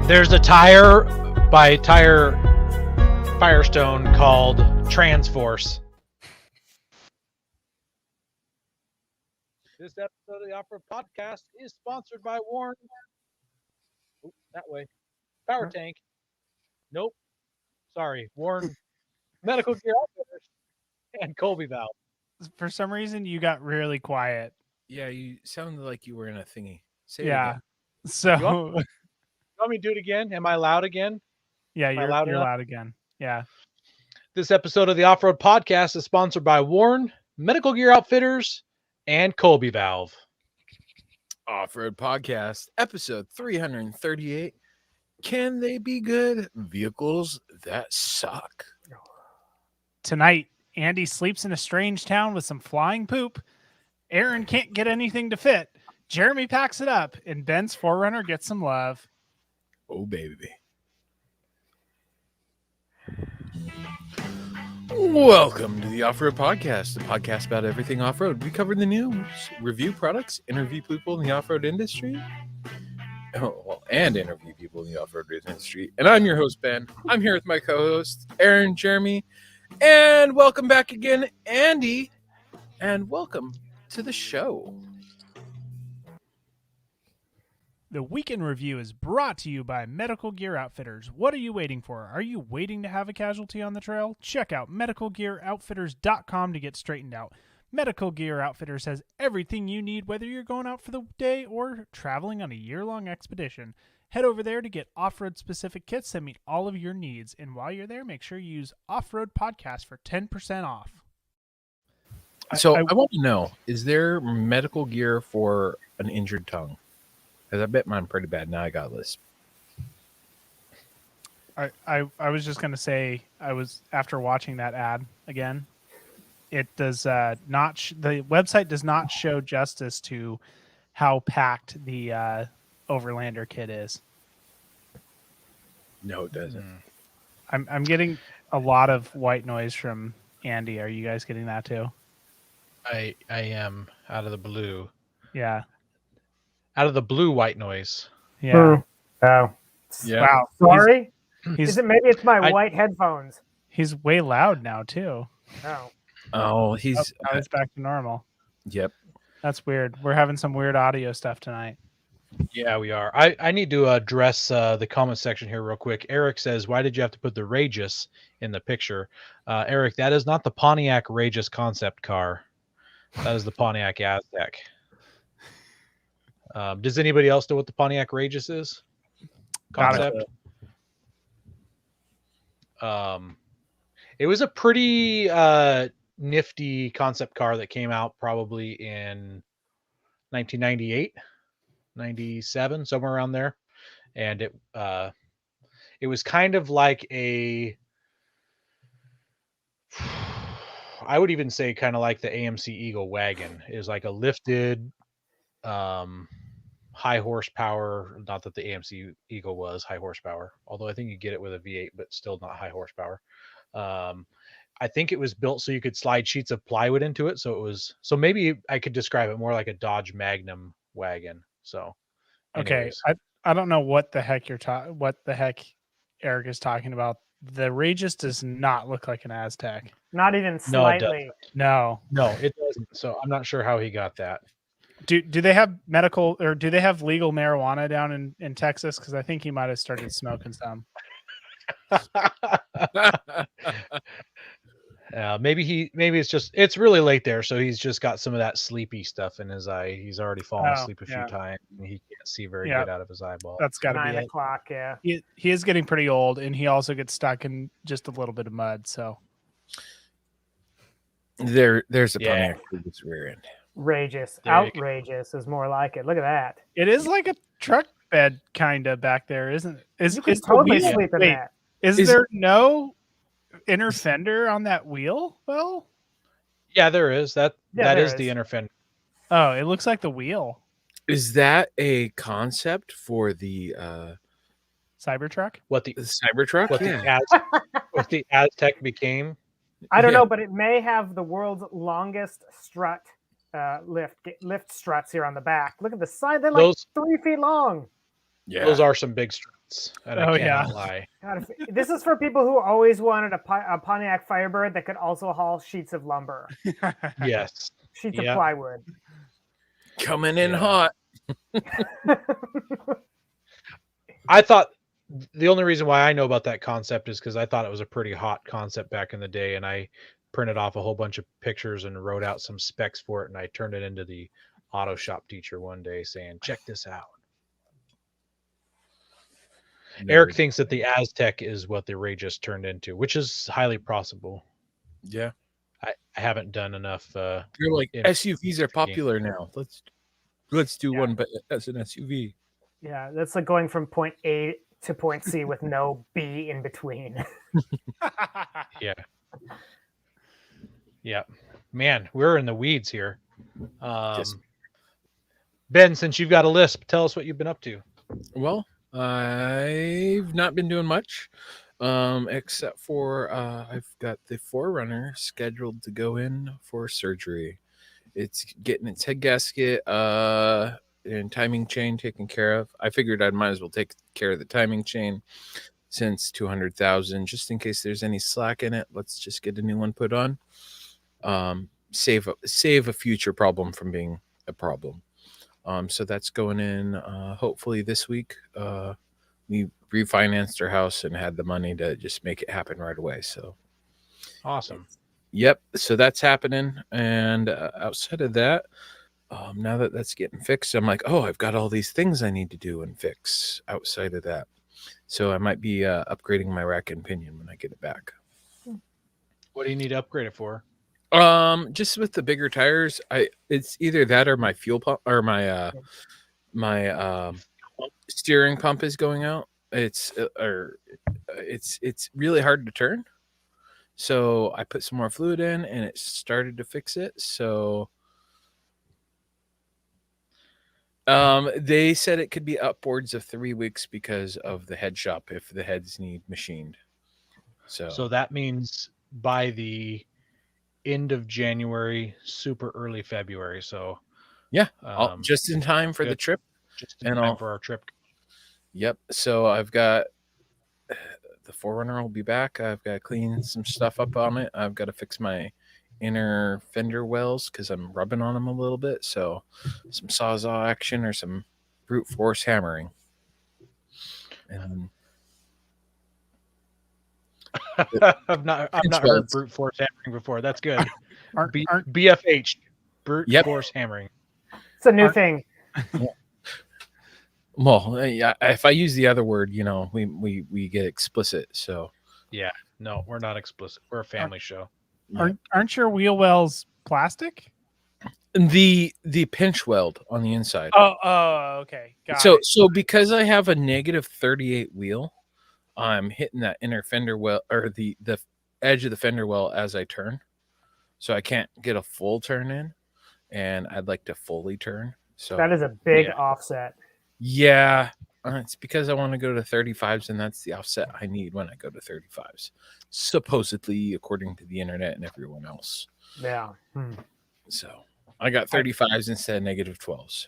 There's a tire by Tire Firestone called Transforce. This episode of the Opera Podcast is sponsored by Warren. Oh, that way. Power Tank. Nope. Sorry. Warren Medical Gear Outfitters and Colby Valve. For some reason, you got really quiet. Yeah, you sounded like you were in a thingy. Say it Yeah. again. So, You want me to do it again? Am I loud again? yeah, Am I you're loud enough? loud again. Yeah. This episode of the Off-Road Podcast is sponsored by Warren Medical Gear Outfitters and Colby Valve. Off-Road Podcast, episode 338. Can they be good? Vehicles that suck. Tonight, Andy sleeps in a strange town with some flying poop. Aaron can't get anything to fit. Jeremy packs it up, and Ben's Forerunner gets some love. Oh, baby. Welcome to the Off-Road Podcast, the podcast about everything off-road. We cover the news, review products, interview people in the off-road industry, and interview people in the off-road industry. And I'm your host, Ben. I'm here with my co-hosts, Aaron, Jeremy, and welcome back again, Andy, and welcome to the show. The Weekend Review is brought to you by Medical Gear Outfitters. What are you waiting for? Are you waiting to have a casualty on the trail? Check out medicalgearoutfitters.com to get straightened out. Medical Gear Outfitters has everything you need, whether you're going out for the day or traveling on a year-long expedition. Head over there to get off-road specific kits that meet all of your needs. And while you're there, make sure you use Off-Road Podcast for 10% off. So I want to know, is there medical gear for an injured tongue? Because I bet mine pretty bad. Now I got a list. I was just going to say, after watching that ad again, it does not, the website does not show justice to how packed the Overlander kit is. No, it doesn't. I'm getting a lot of white noise from Andy. Are you guys getting that too? I am out of the blue. Yeah. Out of the blue white noise. Yeah. Oh. Yeah. Wow. Sorry? He's Maybe it's my white headphones? he's way loud now too. Oh. Oh, he's Now it's back to normal. yep. That's weird. We're having some weird audio stuff tonight. Yeah, we are. I need to address the comment section here real quick. Eric says, why did you have to put the Rageous in the picture? Eric, that is not the Pontiac Rageous concept car. That is the Pontiac Aztec. Does anybody else know what the Pontiac Rageous is? Concept. It was a pretty nifty concept car that came out probably in 1998, 97, somewhere around there, and it was kind of like a, I would even say kind of like the AMC Eagle wagon. It was like a lifted high horsepower, not that the AMC Eagle was high horsepower, although I think you get it with a V8, but still not high horsepower. I think it was built so you could slide sheets of plywood into it. So maybe I could describe it more like a Dodge Magnum wagon. So anyways. Okay. I don't know what the heck what the heck Eric is talking about. The Rageous does not look like an Aztec. Not even slightly. No. No, it doesn't. So I'm not sure how he got that. Do they have medical or do they have legal marijuana down in Texas? Because I think he might have started smoking some. Maybe it's really late there, so he's just got some of that sleepy stuff in his eye. He's already fallen asleep a few times, and he can't see very good out of his eyeball. That's got to be 9 it. o'clock, yeah. He is getting pretty old, and he also gets stuck in just a little bit of mud. So There's a Pontiac Rageous rear end. Rageous. There you Outrageous is more like it. Look at that. it is like a truck bed kind of back there, isn't it? You could totally sleep in that. Is there no inner fender on that wheel? Well, Yeah, there is. That there is is. the inner fender. oh, it looks like the wheel. Is that a concept for the Cybertruck? What the Cybertruck? what the Aztec became. I don't know, but it may have the world's longest strut lift struts here on the back. Look at the side. They're like Those- 3 feet long. Yeah. Those are some big struts. nuts, and Oh, I yeah. cannot lie. God, this is for people who always wanted a Pontiac Firebird that could also haul sheets of lumber, Yes. sheets of Yeah. plywood. Coming in Yeah. hot. I thought the only reason why I know about that concept is because I thought it was a pretty hot concept back in the day, and I printed off a whole bunch of pictures and wrote out some specs for it, and I turned it into the auto shop teacher one day saying, check this out. Eric Nerd. thinks that the Aztec is what the Ray just turned into, which is highly possible. Yeah. I haven't done enough. They're like in- SUVs are popular now. Let's do Yeah. one but as an SUV. Yeah, that's like going from point A to point C with no B in between. Yeah. Yeah. Man, we're in the weeds here. Yes. Ben, since you've got a lisp, tell us what you've been up to. Well, I've not been doing much, except for I've got the Forerunner scheduled to go in for surgery. It's getting its head gasket and timing chain taken care of. I figured I might as well take care of the timing chain since 200,000, just in case there's any slack in it. Let's just get a new one put on. Save a future problem from being a problem. So that's going in hopefully this week. We refinanced our house and had the money to just make it happen right away. So Awesome. yep, so that's happening. And outside of that, now that that's getting fixed, I'm like, oh, I've got all these things I need to do and fix outside of that. So I might be upgrading my rack and pinion when I get it back. What do you need to upgrade it for? Just with the bigger tires, it's either that or my fuel pump or my steering pump is going out. It's really hard to turn. So I put some more fluid in and it started to fix it. So they said it could be upwards of 3 weeks because of the head shop if the heads need machined. So that means by the end of January, super early February. So yeah, just in time for the good. trip. Just in time for our trip. Yep. So I've got the Forerunner will be back. I've got to clean some stuff up on it. I've got to fix my inner fender wells because I'm rubbing on them a little bit. So some sawzall action or some brute force hammering. And I've not heard brute force hammering before. That's good. BFH, brute force hammering. It's a new thing. Well, yeah. If I use the other word, we get explicit. So yeah, no, we're not explicit. We're a family show. Aren't your wheel wells plastic? The pinch weld on the inside. Oh, okay. Got it. So because I have a negative 38 wheel, I'm hitting that inner fender well or the edge of the fender well as I turn. So I can't get a full turn in, and I'd like to fully turn. So that is a big offset. Yeah, it's because I want to go to 35s, and that's the offset I need when I go to 35s, supposedly according to the internet and everyone else. Yeah. So I got 35s instead of negative 12s.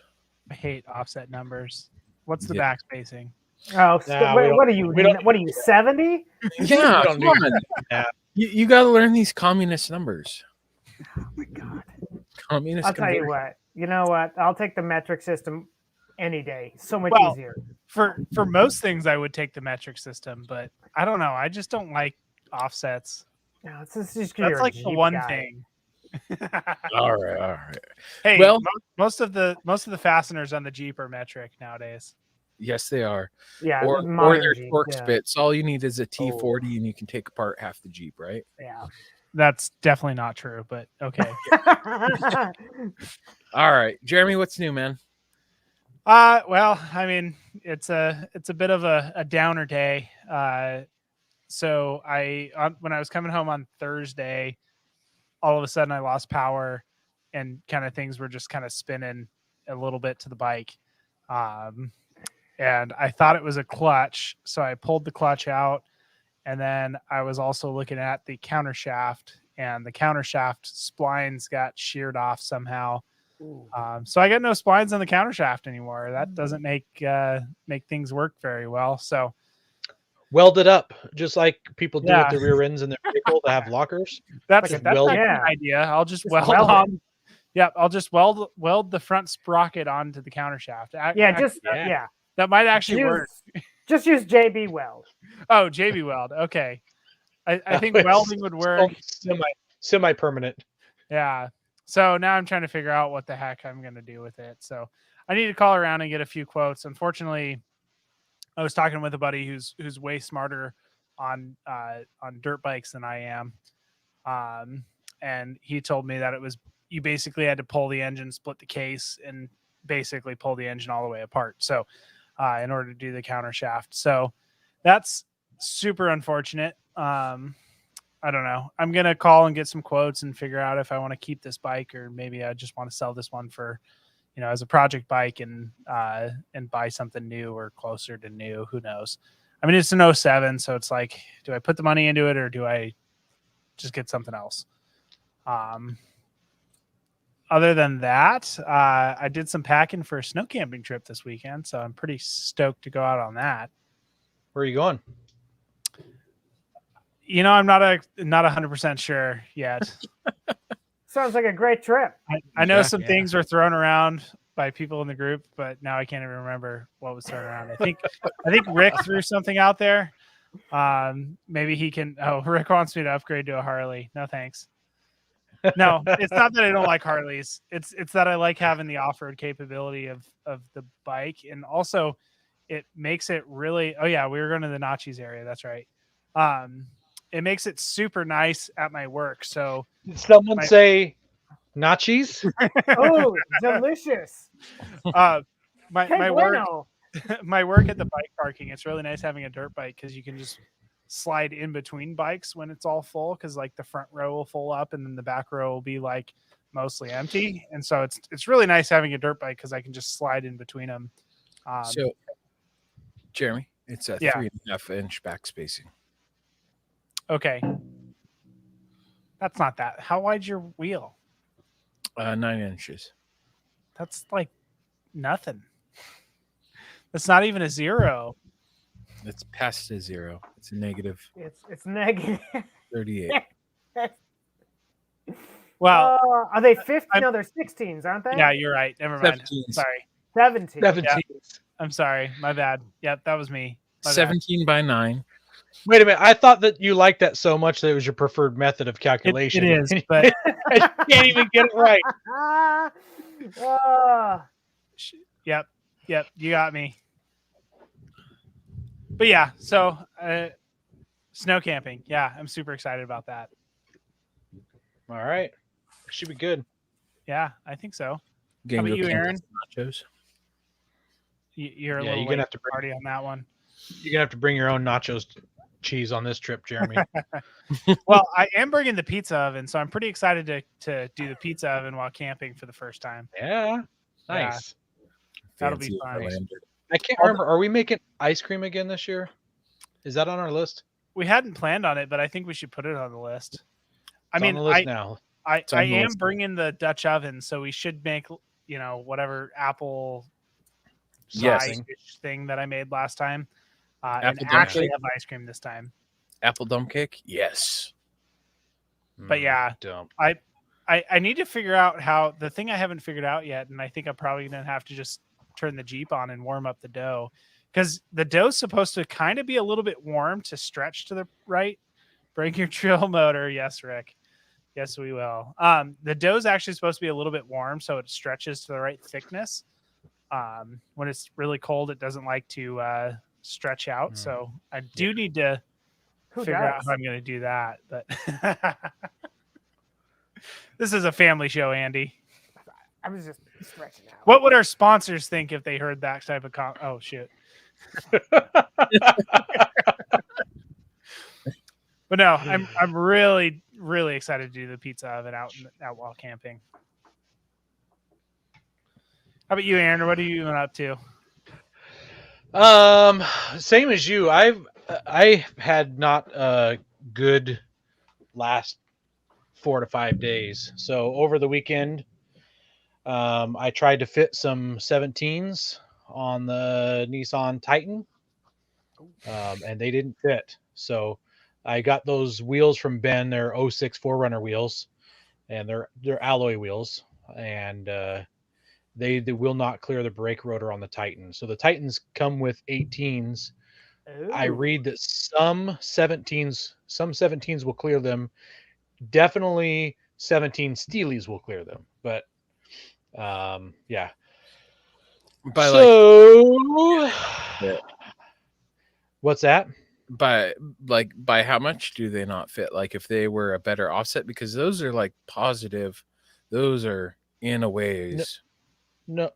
I hate offset numbers. What's the back spacing? Oh, what are you? What are you? 70? Yeah, come on. You got to learn these communist numbers. Oh my god. Communist. I'll tell you what. You know what? I'll take the metric system any day. So much easier. For most things, I would take the metric system, but I don't know. I just don't like offsets. No, it's just that's like the one thing. All right. Hey, well, most of the fasteners on the Jeep are metric nowadays. Yes, they are. Yeah, or they're torque spits. All you need is a T40, and you can take apart half the Jeep, right? Yeah, that's definitely not true. But okay. All right, Jeremy, what's new, man? Well, I mean, it's a bit of a downer day. So when I was coming home on Thursday, all of a sudden I lost power, and kind of things were just kind of spinning a little bit to the bike. And I thought it was a clutch, so I pulled the clutch out, and then I was also looking at the counter shaft, and the counter shaft splines got sheared off somehow. So I got no splines on the counter shaft anymore. That doesn't make things work very well. So Weld it up, just like people do Yeah. with the rear ends in their vehicle to have lockers. that's Just that's weld actually it. an idea. I'll just weld weld it. on. Yep, I'll just weld the front sprocket onto the counter shaft. That might actually work. Just use JB Weld. Oh, JB Weld. Okay. I think It's welding would work. Semi-permanent. Yeah. So now I'm trying to figure out what the heck I'm going to do with it. So I need to call around and get a few quotes. Unfortunately, I was talking with a buddy who's way smarter on dirt bikes than I am. And he told me that you basically had to pull the engine, split the case, and basically pull the engine all the way apart. So in order to do the counter shaft. So that's super unfortunate. I don't know. I'm going to call and get some quotes and figure out if I want to keep this bike or maybe I just want to sell this one for, as a project bike and buy something new or closer to new. Who knows? I mean, it's an 07, so it's like, do I put the money into it or do I just get something else? Other than that, I did some packing for a snow camping trip this weekend, so I'm pretty stoked to go out on that. Where are you going? I'm not 100% sure yet. Sounds like a great trip. I know some things were thrown around by people in the group, but now I can't even remember what was thrown around. I think Rick threw something out there. Maybe he can. Oh, Rick wants me to upgrade to a Harley. No, thanks. No, it's not that I don't like Harleys. It's that I like having the off-road capability of the bike, and also it makes it really. Oh yeah, we were going to the Nachos area. That's right. It makes it super nice at my work. So did someone say nachos? Oh, delicious. My work my work at the bike parking, it's really nice having a dirt bike because you can just slide in between bikes when it's all full, because like the front row will full up and then the back row will be like mostly empty, and so it's really nice having a dirt bike because I can just slide in between them. So Jeremy, it's a 3.5 inch back spacing. Okay, that's not that. How wide's your wheel? 9 inches. That's like nothing. That's not even a 0. It's past a 0. It's a negative. It's negative 38. Well, are they 15? No, they're 16s, aren't they? Yeah, you're right. Never mind. 17s. Sorry. 17. 17. Yeah. I'm sorry. My bad. Yep, that was me. My 17 by 9. Wait a minute. I thought that you liked that so much that it was your preferred method of calculation. It is, but I can't even get it right. Yep, you got me. But yeah, so snow camping. Yeah, I'm super excited about that. All right. Should be good. Yeah, I think so. How about you, Aaron? Nachos. You're a little late to party on that one. You're going to have to bring your own nachos cheese on this trip, Jeremy. Well, I am bringing the pizza oven, so I'm pretty excited to do the pizza oven while camping for the first time. Yeah. Nice. That'll be fun. I can't remember. Are we making ice cream again this year? Is that on our list? We hadn't planned on it, but I think we should put it on the list. It's on the list now. I am bringing the Dutch oven, so we should make, whatever apple Yes. thing that I made last time. Apple and actually have ice cream this time. Apple dump cake? Yes. But yeah, dump. I need to figure out how, the thing I haven't figured out yet, and I think I'm probably going to have to just turn the Jeep on and warm up the dough, because the dough's supposed to kind of be a little bit warm to stretch to the right. Bring your drill motor. Yes, Rick. Yes, we will. The dough's actually supposed to be a little bit warm so it stretches to the right thickness. When it's really cold, it doesn't like to stretch out. So I do need to figure out how I'm going to do that. But this is a family show, Andy. I was just stretching out. What would our sponsors think if they heard that type of oh shit. But no, I'm really, really excited to do the pizza oven out while camping. How about you, Aaron? What are you up to? Same as you. I had not a good last 4 to 5 days. So over the weekend, I tried to fit some 17s on the Nissan Titan, and they didn't fit. So I got those wheels from Ben. They're 06 4Runner wheels, and they're alloy wheels, and they will not clear the brake rotor on the Titan. So the Titans come with 18s. I Ooh. read that some 17s will clear them. Definitely 17 Steelies will clear them, but yeah. By So Yeah. what's that? by how much do they not fit? Like if they were a better offset, because those are like positive, those are in a ways. No,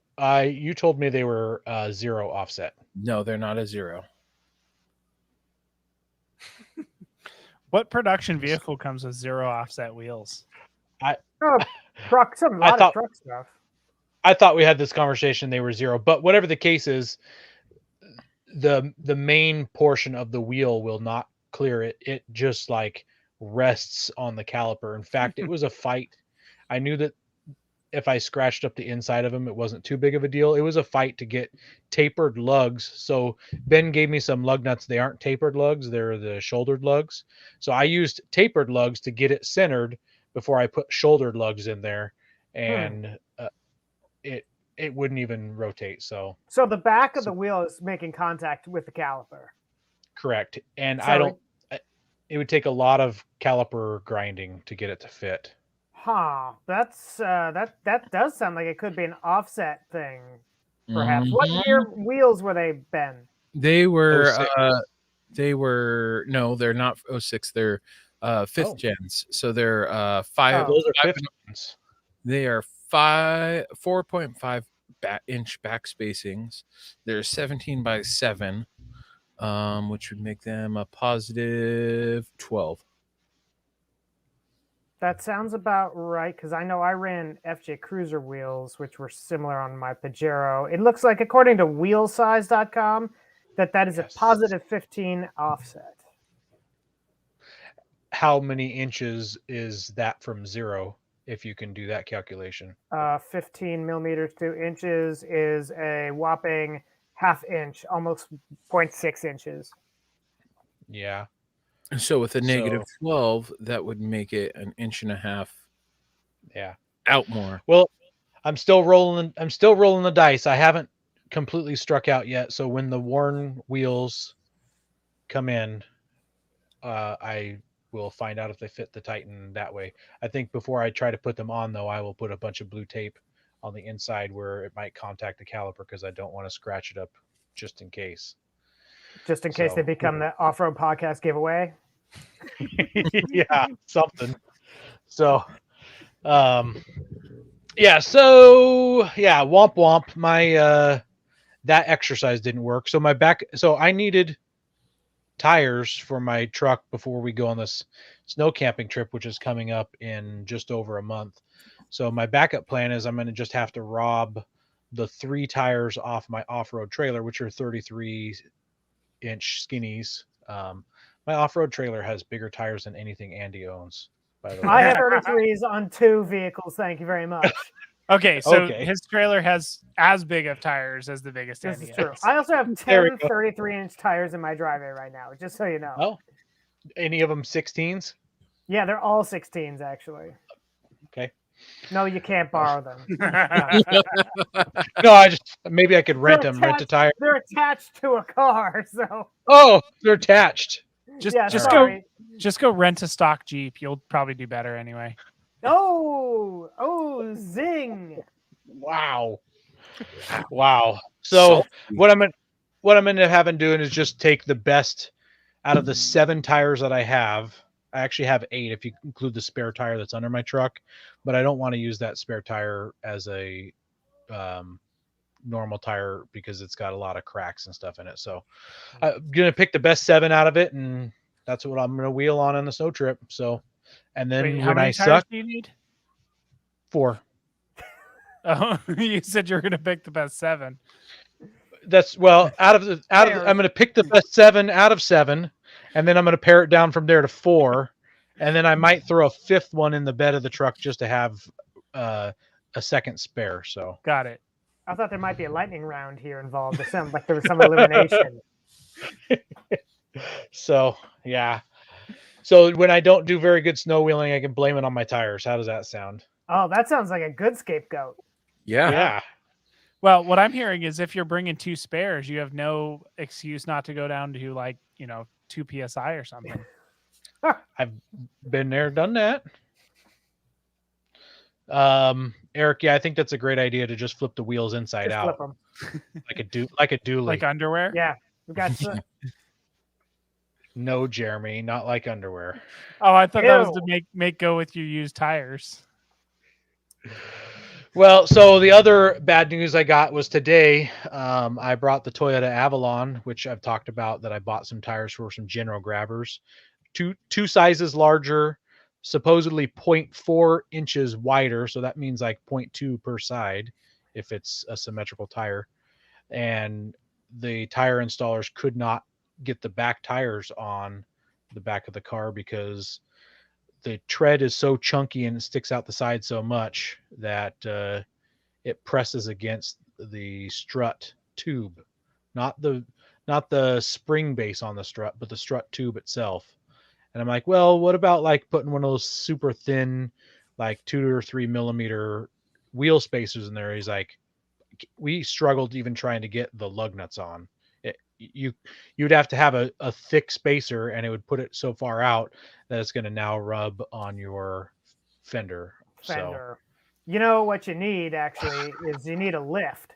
you told me they were 0 offset. No, they're not a 0. What production vehicle comes with 0 offset wheels? Oh, trucks, a I lot of thought truck stuff. I thought we had this conversation. They were 0, but whatever the case is, the main portion of the wheel will not clear it. It just like rests on the caliper. In fact, it was a fight. I knew that if I scratched up the inside of them, it wasn't too big of a deal. It was a fight to get tapered lugs. So Ben gave me some lug nuts. They aren't tapered lugs. They're the shouldered lugs. So I used tapered lugs to get it centered before I put shouldered lugs in there, and it wouldn't even rotate. So the back of the wheel is making contact with the caliper. correct. And So it would take a lot of caliper grinding to get it to fit. Huh. That's that does sound like it could be an offset thing, perhaps. What year wheels were they, Ben? They were 06. no, they're not 06. They're 5th gens. So they're 5. Those are 5 fifth ones. They are 4.5 inch back spacings. They're 17 by 7, which would make them a positive 12. That sounds about right, because I know I ran FJ Cruiser wheels, which were similar on my Pajero. It looks like, according to wheelsize.com, that is Yes. a positive 15 offset. How many inches is that from 0, if you can do that calculation? 15 millimeters to inches is a whopping half inch, almost 0.6 inches. Yeah. So with a negative 12, that would make it an inch and a half. Yeah. Out more. Well, I'm still rolling the dice. I haven't completely struck out yet. So when the worn wheels come in, I will find out if they fit the Titan that way. I think before I try to put them on, though, I will put a bunch of blue tape on the inside where it might contact the caliper, because I don't want to scratch it up just in case. Just in case they become the off-road podcast giveaway. Yeah, something. So, yeah. So yeah, womp womp. My that exercise didn't work. So my back. So I needed tires for my truck before we go on this snow camping trip, which is coming up in just over a month. So my backup plan is I'm going to just have to rob the 3 tires off my off-road trailer, which are 33-inch skinnies. My off-road trailer has bigger tires than anything Andy owns, by the way. I have 33s on 2 vehicles. Thank you very much. Okay, so his trailer has as big of tires as the biggest. This Andy is true. has. I also have 10 33-inch tires in my driveway right now, just so you know. Oh, any of them 16s? Yeah, they're all 16s, actually. Okay. No, you can't borrow them. No, maybe I could rent them, rent a tire. They're attached to a car, so. Oh, they're attached. Just go rent a stock Jeep. You'll probably do better anyway. Oh, zing! Wow. So what I'm gonna end up having doing is just take the best out of the 7 tires that I have. I actually have 8 if you include the spare tire that's under my truck, but I don't want to use that spare tire as a normal tire because it's got a lot of cracks and stuff in it. So I'm gonna pick the best 7 out of it, and that's what I'm gonna wheel on the snow trip. So, and then how when many I tires suck, do you need? 4. Oh, you said you were gonna pick the best 7. That's I'm gonna pick the best 7 out of 7, and then I'm gonna pare it down from there to 4, and then I might throw a 5th one in the bed of the truck just to have a second spare. So Got it. I thought there might be a lightning round here involved, or something, like there was some elimination. so yeah. So when I don't do very good snow wheeling, I can blame it on my tires. How does that sound? Oh, that sounds like a good scapegoat. Yeah. Yeah. Well, what I'm hearing is if you're bringing 2 spares, you have no excuse not to go down to like 2 psi or something. I've been there, done that. Eric, yeah, I think that's a great idea to just flip the wheels inside Just out, flip them. like a dually. Like underwear. Yeah, we got some. No, Jeremy, not like underwear. Oh, I thought that was to Ew. make go with your used tires. Well, so the other bad news I got was today. I brought the Toyota Avalon, which I've talked about, that I bought some tires for some general grabbers, two sizes larger, supposedly 0.4 inches wider. So that means like 0.2 per side if it's a symmetrical tire. And the tire installers could not get the back tires on the back of the car because the tread is so chunky and it sticks out the side so much that it presses against the strut tube, not the spring base on the strut, but the strut tube itself. And I'm like, well, what about like putting one of those super thin, like 2 or 3 millimeter wheel spacers in there? He's like, we struggled even trying to get the lug nuts on. You'd have to have a thick spacer, and it would put it so far out that it's going to now rub on your fender. Fender. You know what you need actually is you need a lift.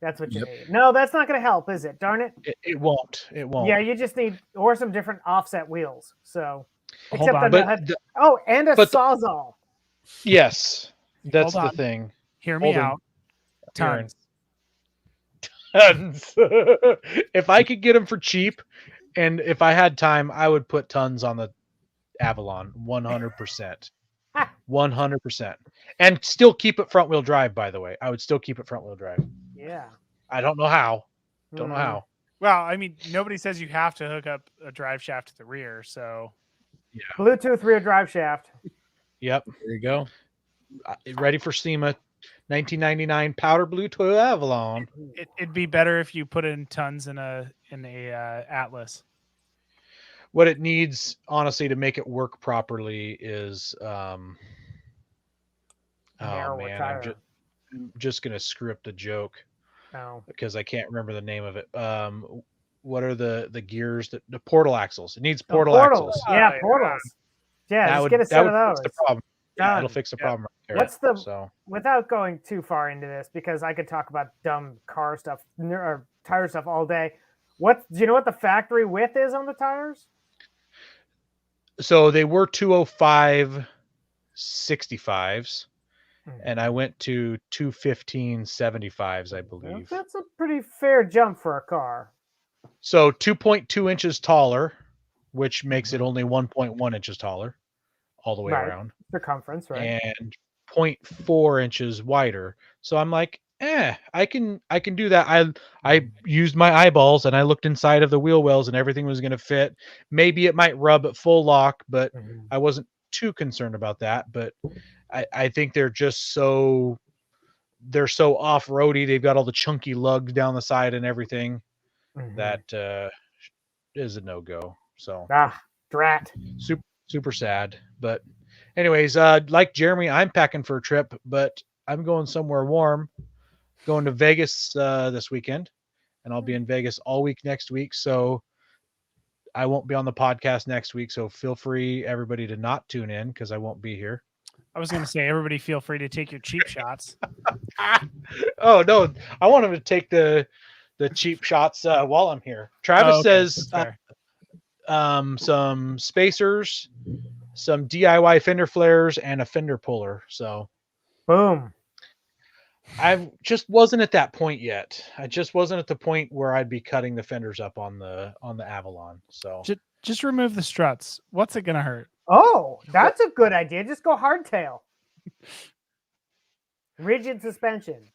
That's what you need. No, that's not going to help, is it? Darn it. It won't. It won't. Yeah, you just need or some different offset wheels. So, Hold on. and a sawzall. Yes, that's Hold the on. thing. Hear me Hold on. out. Tons. Tons. If I could get them for cheap, and if I had time, I would put tons on the Avalon. 100%. 100%. And still keep it front wheel drive, by the way. I would still keep it front wheel drive. Yeah. I don't know how. Don't know how. Well, I mean, nobody says you have to hook up a drive shaft to the rear, so Yeah. Bluetooth rear drive shaft. Yep. There you go. Ready for SEMA. 1999 powder blue Toyota Avalon. it'd be better if you put in tons in a Atlas. What it needs, honestly, to make it work properly is oh Narrower man, tire. I'm just gonna script a joke No. because I can't remember the name of it. What are the gears that the portal axles? It needs portal axles. Yeah, Oh, portals. Yeah, That just would get a set of fix those. the problem. Yeah, Done. it'll fix the Yeah. problem right there. What's the So without going too far into this because I could talk about dumb car stuff or tire stuff all day. Do you know what the factory width is on the tires? so they were 205 65s, Mhm. and I went to 215 75s, I believe. That's a pretty fair jump for a car. So 2.2 inches taller, which makes it only 1.1 inches taller all the way Right. around, Circumference, right? and 0.4 inches wider. So I'm like, I can do that. I used my eyeballs and I looked inside of the wheel wells and everything was going to fit. Maybe it might rub at full lock, but I wasn't too concerned about that. But I think they're so off-roady. They've got all the chunky lugs down the side and everything that is a no-go. So Drat. super sad. But anyways, like Jeremy, I'm packing for a trip, but I'm going somewhere warm. Going to Vegas this weekend, and I'll be in Vegas all week next week. So I won't be on the podcast next week. So feel free, everybody, to not tune in because I won't be here. I was going to say, everybody feel free to take your cheap shots. Oh no, I want them to take the cheap shots while I'm here. Travis says some spacers, some DIY fender flares, and a fender puller. So boom. I just wasn't at that point yet. I just wasn't at the point where I'd be cutting the fenders up on the Avalon. So just remove the struts. What's it going to hurt? Oh, that's a good idea. Just go hardtail. Rigid suspension.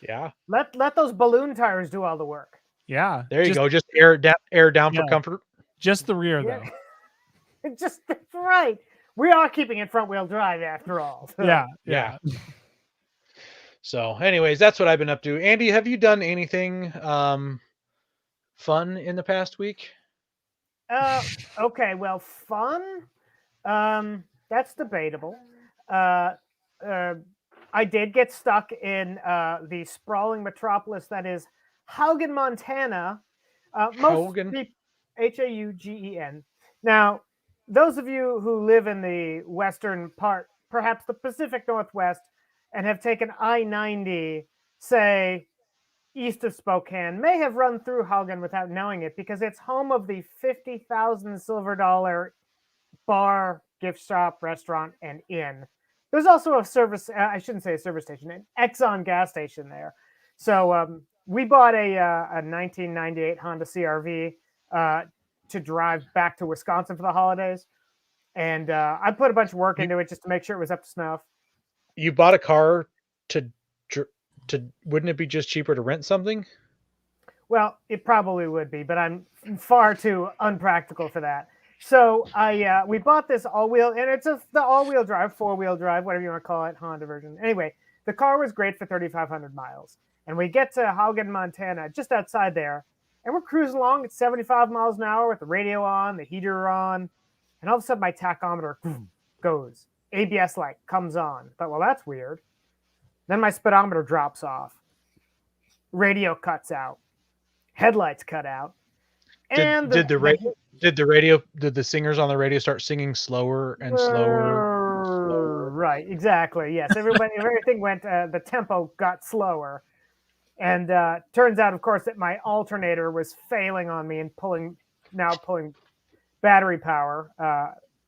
Yeah. Let those balloon tires do all the work. Yeah. There you go. Just air down for comfort. Just the rear though. Just right. We are keeping it front wheel drive after all. So. Yeah. So, anyways, that's what I've been up to. Andy, have you done anything fun in the past week? Okay. Well, fun. That's debatable. Uh, I did get stuck in the sprawling metropolis that is Haugen, Montana. Most Haugen? people, Haugen. Now, those of you who live in the western part, perhaps the Pacific Northwest, and have taken I-90, say east of Spokane, may have run through Haugen without knowing it because it's home of the 50,000 silver dollar bar, gift shop, restaurant, and inn. There's also a service, I shouldn't say a service station, an Exxon gas station there. So we bought a 1998 Honda CRV to drive back to Wisconsin for the holidays. And I put a bunch of work into it just to make sure it was up to snuff. You bought a car to wouldn't it be just cheaper to rent something? Well, it probably would be, but I'm far too unpractical for that. So we bought this all-wheel, and it's the all-wheel drive, four-wheel drive, whatever you want to call it, Honda version. Anyway, the car was great for 3,500 miles. And we get to Haugen, Montana, just outside there, and we're cruising along at 75 miles an hour with the radio on, the heater on, and all of a sudden my tachometer goes. ABS light comes on. I thought, well, that's weird. Then my speedometer drops off. Radio cuts out. Headlights cut out. And did the singers on the radio start singing slower and slower? Right, exactly. Yes, everything went. The tempo got slower, and turns out, of course, that my alternator was failing on me and pulling battery power.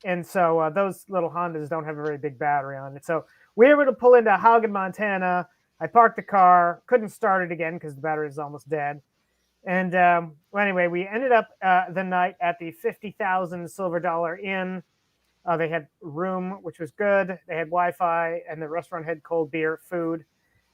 And so those little Hondas don't have a very big battery on it. So we were able to pull into Haugen, Montana. I parked the car, couldn't start it again because the battery is almost dead. And well, anyway, we ended up the night at the 50,000 silver dollar inn. They had room, which was good. They had Wi-Fi, and the restaurant had cold beer, food.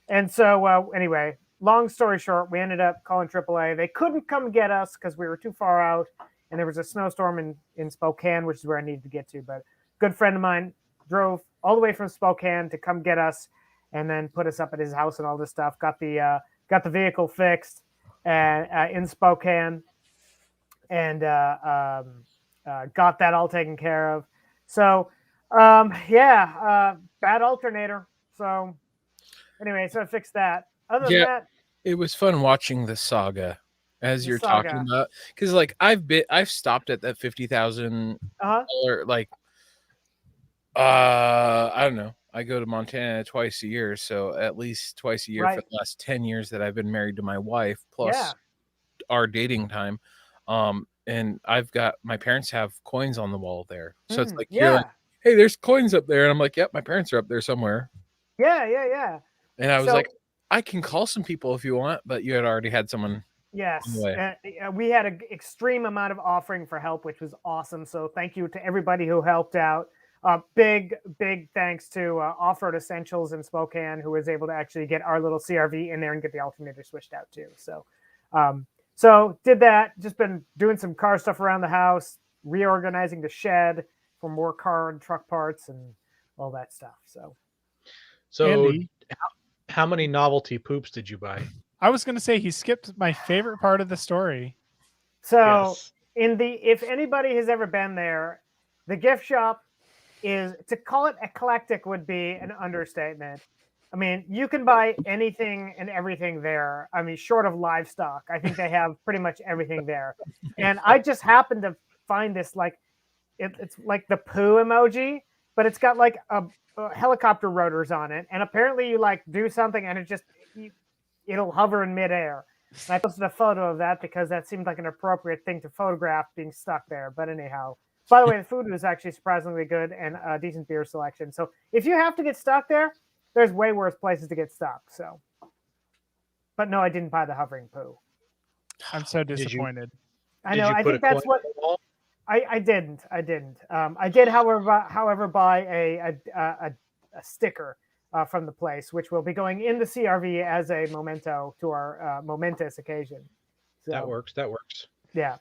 And so anyway, long story short, we ended up calling AAA. They couldn't come get us because we were too far out, and there was a snowstorm in Spokane, which is where I needed to get to. But a good friend of mine drove all the way from Spokane to come get us, and then put us up at his house and all this stuff. Got the vehicle fixed. In Spokane, and got that all taken care of. So, bad alternator. So, anyway, so I fixed that. Other than that, it was fun watching the saga as you're talking about, because like I've stopped at that $50,000 like I don't know. I go to Montana twice a year, so at least twice a year for the last 10 years that I've been married to my wife, plus our dating time. And my parents have coins on the wall there. So it's like, you're like, hey, there's coins up there. And I'm like, yep, my parents are up there somewhere. Yeah. And I was like, I can call some people if you want, but you had already had someone. Yes. We had an extreme amount of offering for help, which was awesome. So thank you to everybody who helped out. Big thanks to Off-Road Essentials in Spokane, who was able to actually get our little CRV in there and get the alternator switched out too. So did that. Just been doing some car stuff around the house, reorganizing the shed for more car and truck parts and all that stuff. So Andy, how many novelty poops did you buy? I was going to say he skipped my favorite part of the story. So if anybody has ever been there, the gift shop is, to call it eclectic would be an understatement. I mean, you can buy anything and everything there. I mean, short of livestock, I think they have pretty much everything there. And I just happened to find this, like, it's like the poo emoji, but it's got like a helicopter rotors on it. And apparently you like do something and it'll hover in midair. And I posted a photo of that because that seemed like an appropriate thing to photograph being stuck there. But anyhow, by the way, the food was actually surprisingly good and a decent beer selection. So if you have to get stuck there, there's way worse places to get stuck. So, but no, I didn't buy the hovering poo. I'm so disappointed. I know. I think that's what I didn't. I did, however, buy a sticker from the place, which will be going in the CRV as a memento to our momentous occasion. So, that works. Yeah.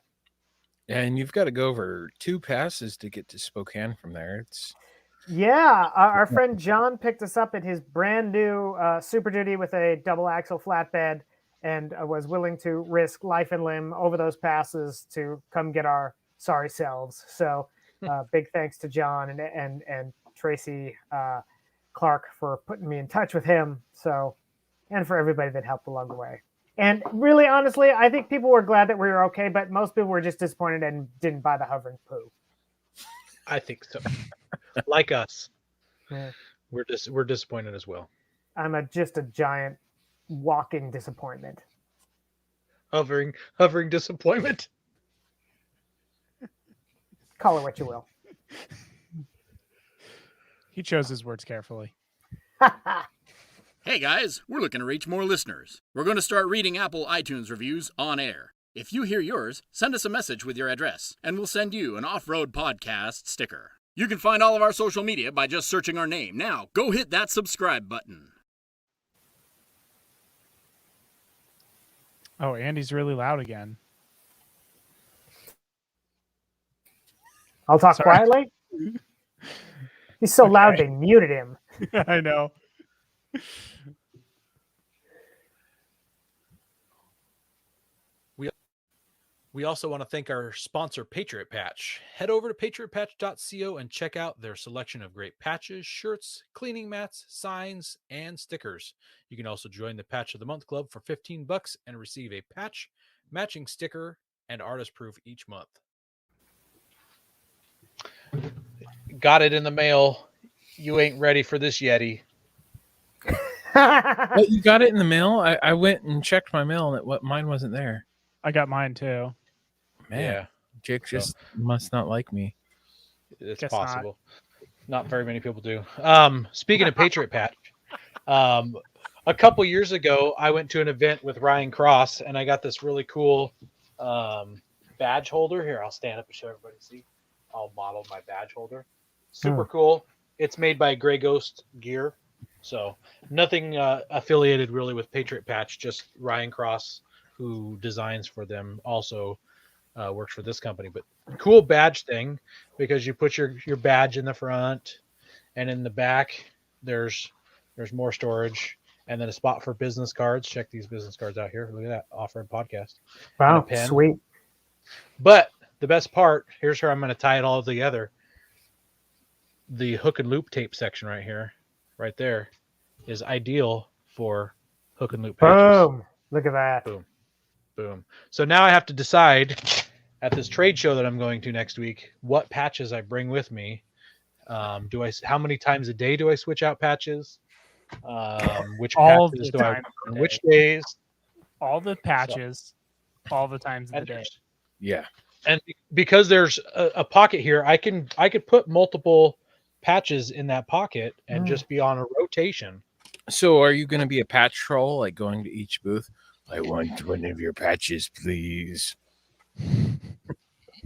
And you've got to go over 2 passes to get to Spokane from there. It's Yeah, our friend John picked us up at his brand new Super Duty with a double axle flatbed, and was willing to risk life and limb over those passes to come get our sorry selves. So, big thanks to John and Tracy Clark for putting me in touch with him. So, and for everybody that helped along the way. And really, honestly, I think people were glad that we were okay, but most people were just disappointed and didn't buy the hovering poo. I think so. Like us, Yeah. we're disappointed as well. I'm just a giant walking disappointment. Hovering disappointment. Call it what you will. He chose his words carefully. Hey guys, we're looking to reach more listeners. We're going to start reading Apple iTunes reviews on air. If you hear yours, send us a message with your address, and we'll send you an Off-Road Podcast sticker. You can find all of our social media by just searching our name. Now, go hit that subscribe button. Oh, Andy's really loud again. I'll talk Sorry. quietly. He's so loud Okay. they muted him. I know. We also want to thank our sponsor, Patriot Patch. Head over to patriotpatch.co and check out their selection of great patches, shirts, cleaning mats, signs, and stickers. You can also join the Patch of the Month Club for $15 and receive a patch, matching sticker, and artist proof each month. Got it in the mail. You ain't ready for this Yeti. But you got it in the mail. I went and checked my mail, and mine wasn't there. I got mine too. Man, Yeah, Jake just must not like me. it's Guess possible. Not very many people do. Speaking of Patriot Patch, a couple years ago, I went to an event with Ryan Cross, and I got this really cool badge holder. Here, I'll stand up and show everybody. See, I'll model my badge holder. Super cool. It's made by Gray Ghost Gear, so nothing affiliated really with Patriot Patch. Just Ryan Cross, who designs for them, also works for this company. But cool badge thing, because you put your badge in the front, and in the back there's more storage, and then a spot for business cards. Check these business cards out here. Look at that, Off-Road Podcast. Wow, pen. sweet. But the best part, here's where I'm going to tie it all together. The hook and loop tape section right here, right there, is ideal for hook and loop patches. Boom. Look at that. Boom. Boom. So now I have to decide at this trade show that I'm going to next week what patches I bring with me. How many times a day do I switch out patches? Which All patches the do I time on of the which day. days? All the patches, all the times of the And, day. Yeah. and because there's a pocket here, I could put multiple patches in that pocket and just be on a rotation. So are you going to be a patch troll, like going to each booth? I want one of your patches, please.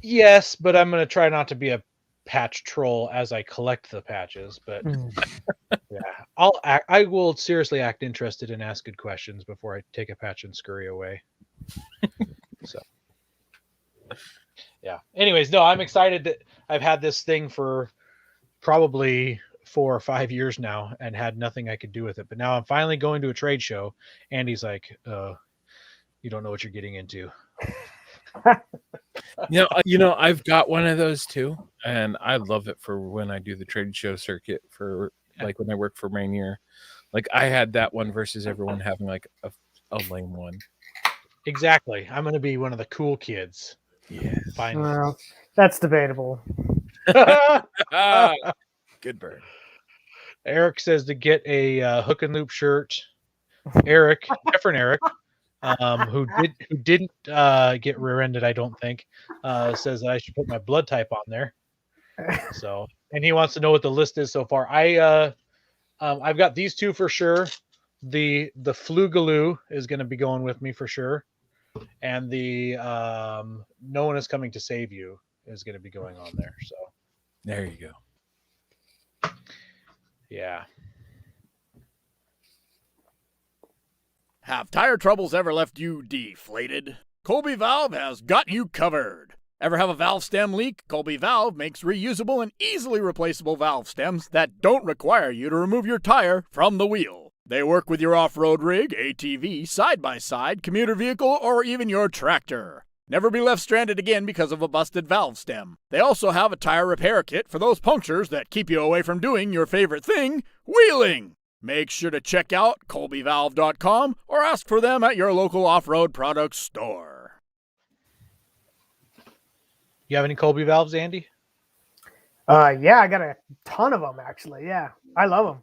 Yes, but I'm going to try not to be a patch troll as I collect the patches. But yeah, I will seriously act interested and ask good questions before I take a patch and scurry away. So, yeah. Anyways, no, I'm excited that I've had this thing for probably 4 or 5 years now and had nothing I could do with it. But now I'm finally going to a trade show. Andy's like, you don't know what you're getting into. You know, I've got one of those too, and I love it for when I do the trade show circuit for like when I work for Rainier. Like I had that one versus everyone having like a lame one. Exactly. I'm going to be one of the cool kids. Yeah. Finally. Well, that's debatable. Good burn. Eric says to get a hook and loop shirt. Eric, different Eric, who didn't get rear-ended, I don't think, says that I should put my blood type on there. So, and he wants to know what the list is so far. I've got these two for sure. The Flugaloo is going to be going with me for sure, and the No One Is Coming to Save You is going to be going on there. So there you go. Yeah. Have tire troubles ever left you deflated? Colby Valve has got you covered. Ever have a valve stem leak? Colby Valve makes reusable and easily replaceable valve stems that don't require you to remove your tire from the wheel. They work with your off-road rig, ATV, side-by-side, commuter vehicle, or even your tractor. Never be left stranded again because of a busted valve stem. They also have a tire repair kit for those punctures that keep you away from doing your favorite thing, wheeling. Make sure to check out colbyvalve.com or ask for them at your local off-road products store. You have any Colby valves, Andy? Yeah, I got a ton of them actually. Yeah, I love them.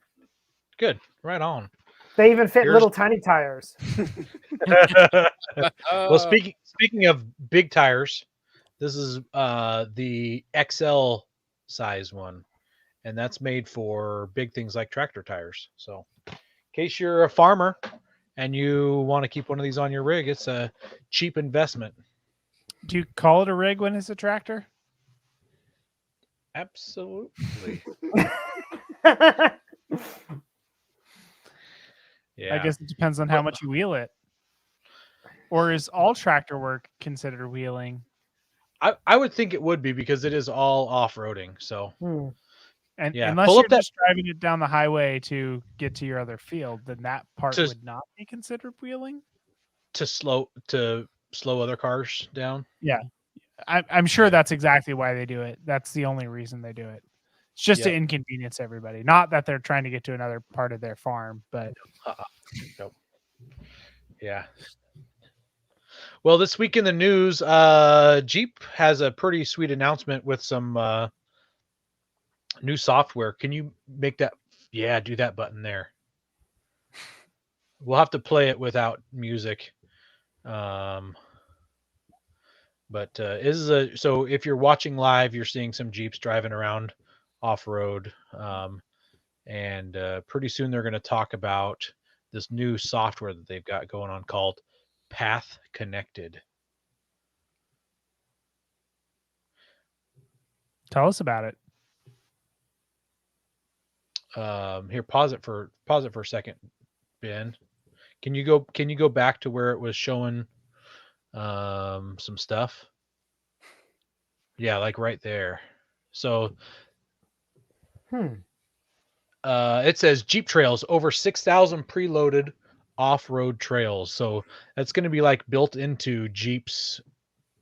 Good. Right on. They even fit Yours- little tiny tires. Well, speaking of big tires, this is the XL size one, and that's made for big things like tractor tires. So, in case you're a farmer and you want to keep one of these on your rig, it's a cheap investment. Do you call it a rig when it's a tractor? Absolutely. Yeah. I guess it depends on how much you wheel it. Or is all tractor work considered wheeling? I would think it would be because it is all off-roading. So And Yeah, unless pull you're up that- just driving it down the highway to get to your other field, then that part To- would not be considered wheeling. to slow other cars down. I'm sure Yeah. that's exactly why they do it. That's the only reason they do it. It's just to Yeah. inconvenience everybody. Not that they're trying to get to another part of their farm, but Nope. Yeah. Well, this week in the news, Jeep has a pretty sweet announcement with some new software. Can you make that? Yeah, do that button there. We'll have to play it without music. But so if you're watching live, you're seeing some Jeeps driving around off road, and pretty soon they're going to talk about this new software that they've got going on called Path Connected. tell us about it. Here, pause it for a second, Ben. Can you go back to where it was showing some stuff? Yeah, like right there. So it says Jeep trails, over 6,000 preloaded off-road trails. So that's going to be like built into Jeep's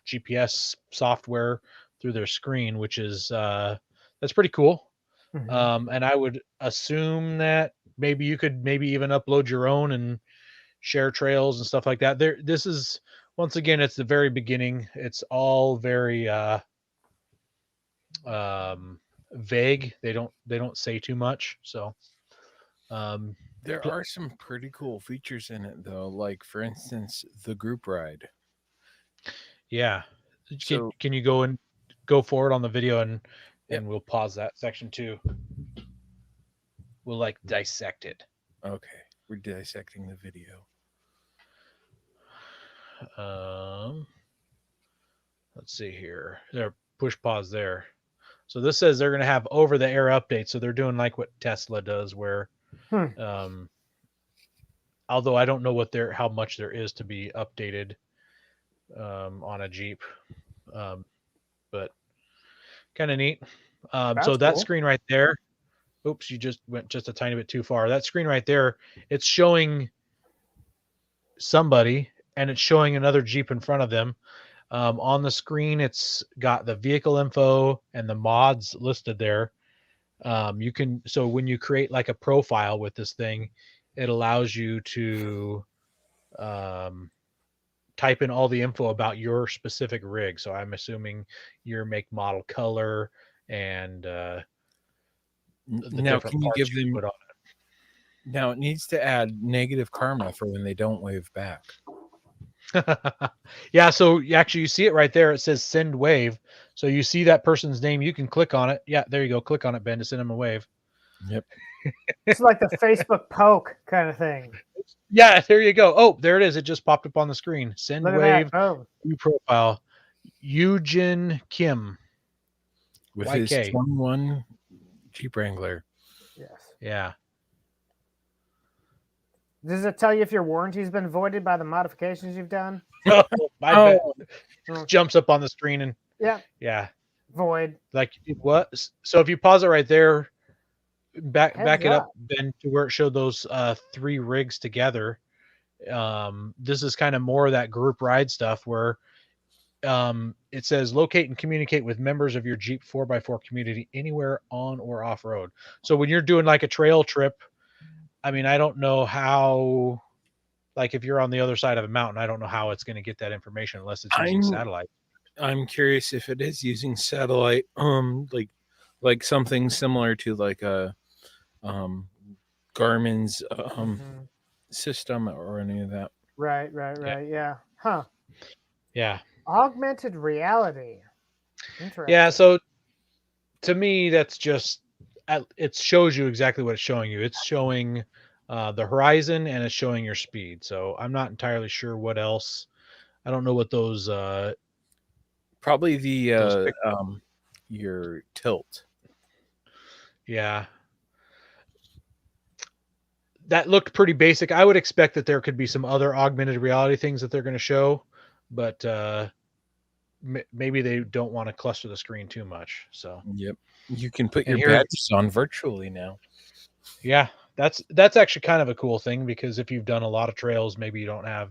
GPS software through their screen, which is that's pretty cool. And I would assume that maybe you could even upload your own and share trails and stuff like that. This is, once again, it's the very beginning. It's all very vague. They don't say too much. So There are some pretty cool features in it, though. Like, for instance, the group ride. yeah. So- Can you go forward on the video and Yep. we'll pause that section too. We'll like dissect it. Okay, we're dissecting the video. Let's see here. There, push pause there. So this says they're going to have over the air updates. So they're doing like what Tesla does, where, although I don't know how much there is to be updated on a Jeep, but kind of neat. So that cool. screen right there. Oops, you just went just a tiny bit too far. That screen right there, it's showing somebody and it's showing another Jeep in front of them. On the screen, it's got the vehicle info and the mods listed there. So when you create like a profile with this thing, it allows you to type in all the info about your specific rig. So I'm assuming your make, model, color, and the Now, different can you parts give you them? put on Now it needs to add negative karma for when they don't wave back. it. Yeah, so actually you see it right there. It says send wave. So you see that person's name. You can click on it. Yeah, there you go. Click on it, Ben, to send them a wave. Yep. It's like the Facebook poke kind of thing. Yeah, there you go. Oh, there it is. It just popped up on the screen. Send Look at wave, that. Oh, new profile. Eugene Kim. With YK. his 21 Jeep Wrangler. yes. Yeah. Does it tell you if your warranty's been voided by the modifications you've done? I bet. Oh. Jumps up on the screen and Yeah. Yeah. Void. Like what? So if you pause it right there, back Heads it up, up. Ben, to where it showed those 3 rigs together. This is kind of more of that group ride stuff where it says locate and communicate with members of your Jeep 4x4 community anywhere on or off road. So when you're doing like a trail trip, I mean, I don't know how, like if you're on the other side of a mountain, I don't know how it's going to get that information unless it's using satellite. I'm curious if it is using satellite, like something similar to like a Garmin's system or any of that. Right. Yeah. Huh. Yeah. Augmented reality. Interesting. Yeah. So to me, that's just, it shows you exactly what it's showing you. It's showing the horizon and it's showing your speed. So I'm not entirely sure what else. I don't know what those Probably those your tilt. yeah. That looked pretty basic. I would expect that there could be some other augmented reality things that they're going to show, but maybe they don't want to cluster the screen too much. So Yep, you can put And your here- badges on virtually now. yeah, that's actually kind of a cool thing because if you've done a lot of trails, maybe you don't have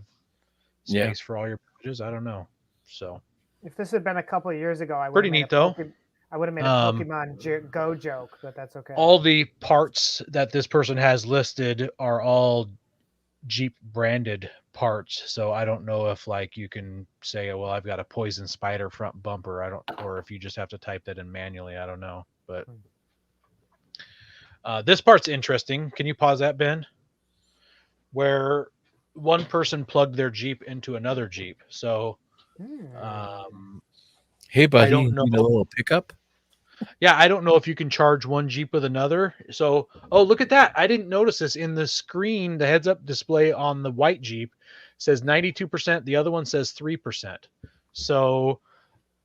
space for all your badges. I don't know. So If this had been a couple of years ago, I would Pretty neat, though. I would have made a Pokemon Go joke, but that's okay. all the parts that this person has listed are all Jeep branded parts. So I don't know if like you can say, well, I've got a poison spider front bumper. I don't, or if you just have to type that in manually. I don't know. But this part's interesting. Can you pause that, Ben? Where one person plugged their Jeep into another Jeep. So Hey, buddy, don't you know. need a little pickup? yeah, I don't know if you can charge one Jeep with another. So, oh, look at that. I didn't notice this in the screen. The heads up display on the white Jeep says 92%. The other one says 3%. So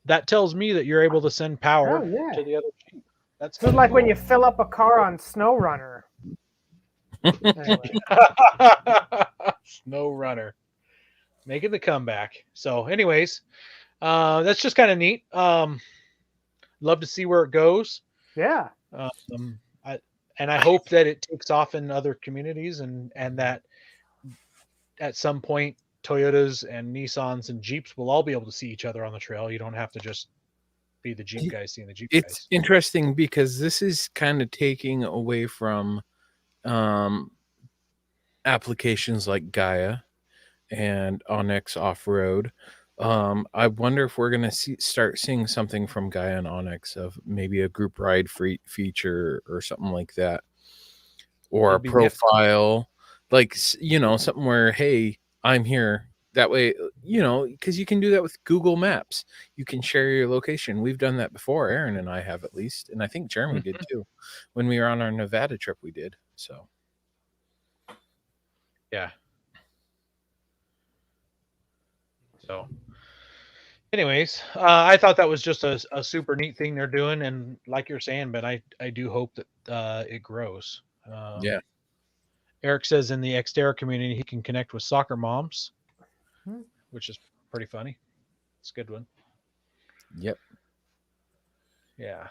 that tells me that you're able to send power Oh, yeah. to the other Jeep. That's It's like when you fill up a car on Snow Runner. Anyway. Snow Runner making the comeback. So, anyways, that's just kind of neat. Love to see where it goes. Yeah. I hope that it takes off in other communities and that at some point Toyotas and Nissans and Jeeps will all be able to see each other on the trail. You don't have to just be the Jeep guys seeing the Jeep It's guys. interesting because this is kind of taking away from applications like Gaia and Onyx Off-Road. I wonder if we're going to start seeing something from Gaia and Onyx of maybe a group ride feature or something like that, or a That'd be profile, like, you know, something where, hey, I'm here. That way, you know, because you can do that with Google Maps. You can share your location. We've done that before. Aaron and I have, at least, and I think Jeremy did too. When we were on our Nevada trip, we did. So, yeah. So, anyways, I thought that was just a super neat thing they're doing, and like you're saying, but I do hope that it grows. yeah. Eric says in the Xterra community he can connect with soccer moms, which is pretty funny. It's a good one. Yep. Yeah.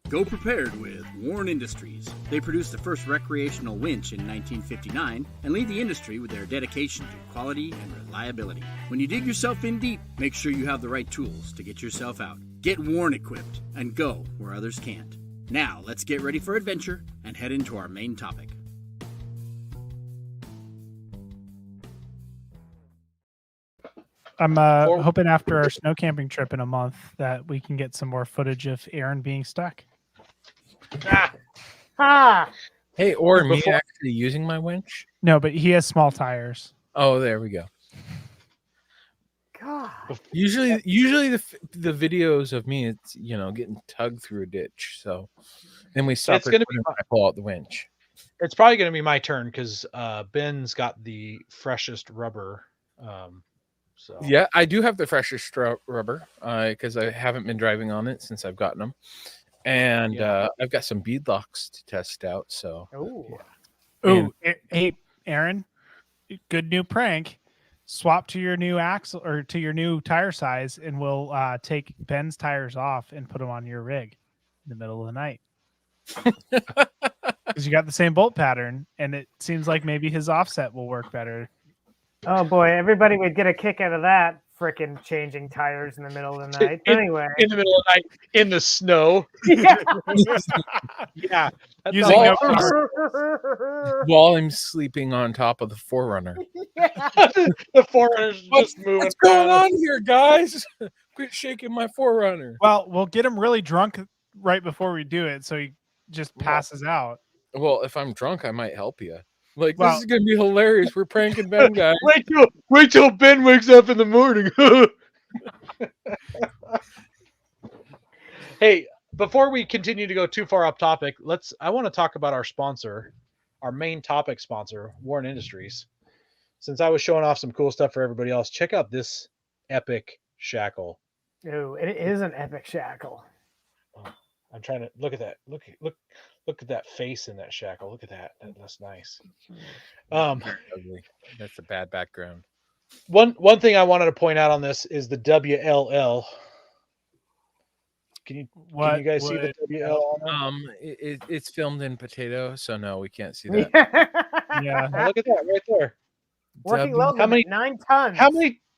Go prepared with Warren Industries. They produced the first recreational winch in 1959 and lead the industry with their dedication to quality and reliability. When you dig yourself in deep, make sure you have the right tools to get yourself out. Get Warren equipped and go where others can't. Now, let's get ready for adventure and head into our main topic. I'm hoping after our snow camping trip in a month that we can get some more footage of Aaron being stuck. Ah. Hey, or me actually using my winch? No, but he has small tires. Oh, there we go. God. Usually the videos of me, it's, you know, getting tugged through a ditch. So then we stop. It's gonna be. I pull out the winch. It's probably going to be my turn because Ben's got the freshest rubber. So Yeah, I do have the freshest rubber because I haven't been driving on it since I've gotten them, and I've got some bead locks to test out. So, Oh. Oh, hey, Aaron, good new prank. swap to your new axle or to your new tire size, and we'll take Ben's tires off and put them on your rig in the middle of the night. Because you got the same bolt pattern, and it seems like maybe his offset will work better. Oh boy, everybody would get a kick out of that. Frickin' changing tires in the middle of the night. Anyway, in the middle of the night in the snow. yeah. Yeah, that Using sounds no like car. While I'm sleeping on top of the Forerunner. the Forerunner's just moving. What's going on here, guys? Quit shaking my Forerunner. Well, we'll get him really drunk right before we do it, so he just passes out. Well, if I'm drunk, I might help you. Like, Well- this is gonna be hilarious. We're pranking Ben, guys. Wait till Ben wakes up in the morning. Hey, before we continue to go too far off topic, I want to talk about our sponsor, our main topic sponsor, Warren Industries. Since I was showing off some cool stuff for everybody else, check out this epic shackle. Ooh, it is an epic shackle. I'm trying to look at that. Look at that face in that shackle. Look at that. That's nice. Ugly. That's a bad background. One thing I wanted to point out on this is the WLL. Can you guys see the WLL? On there? It's filmed in potato, so no, we can't see that. Yeah. Oh, look at that right there. Working W- load How many- limit, 9 tons.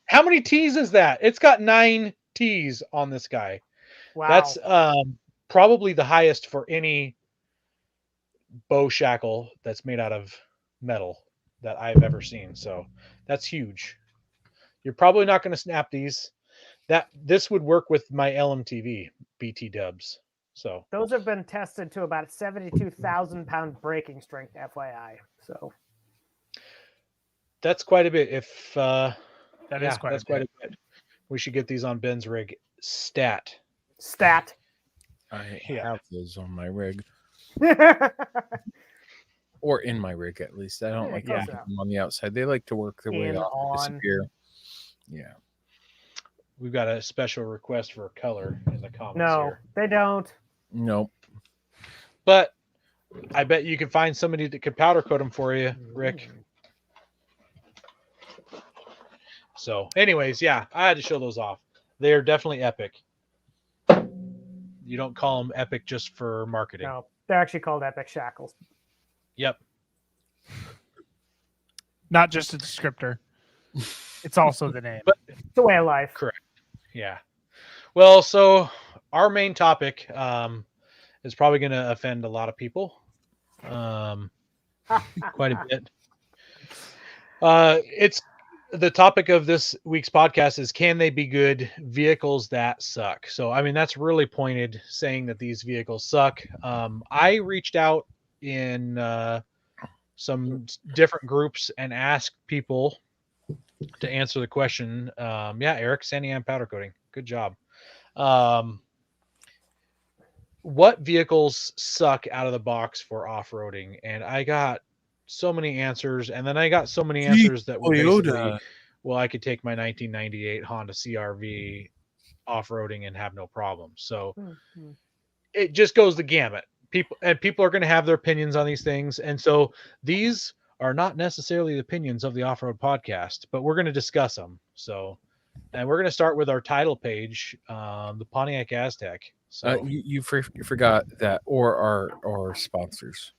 How many T's is that? It's got 9 T's on this guy. Wow. That's probably the highest for any bow shackle that's made out of metal that I've ever seen. So that's huge. You're probably not going to snap these. This would work with my LMTV BT dubs. So Those have been tested to about 72,000 pound braking strength, FYI. So that's quite a bit. If That is yeah, quite that's a quite bit. a bit. We should get these on Ben's rig. Stat. stat. I Yeah. have those on my rig, or in my rig at least. I don't Yeah, like close having enough. them on the outside. They like to work their way In, off, on. disappear. Yeah. We've got a special request for a color in the comments No, here. they don't. Nope. But I bet you can find somebody that could powder coat them for you, Rick. So, anyways, yeah, I had to show those off. They're definitely epic. You don't call them epic just for marketing. No, they're actually called epic shackles. Yep. Not just a descriptor. It's also the name. It's a way of life. Yeah. Well, so our main topic is probably going to offend a lot of people. Quite a bit. It's the topic of this week's podcast is, can they be good vehicles that suck? So, I mean, that's really pointed, saying that these vehicles suck. I reached out in some different groups and asked people to answer the question. Yeah, Eric, Sandiam powder coating. Good job. What vehicles suck out of the box for off-roading? And I got so many answers, and then I got so many answers that were basically, well, I could take my 1998 Honda CRV off-roading and have no problem. So it just goes the gamut. People are going to have their opinions on these things, and so these are not necessarily the opinions of the Off-Road Podcast, but we're going to discuss them. So, and we're going to start with our title page, the Pontiac Aztec. So, You forgot that, or our sponsors,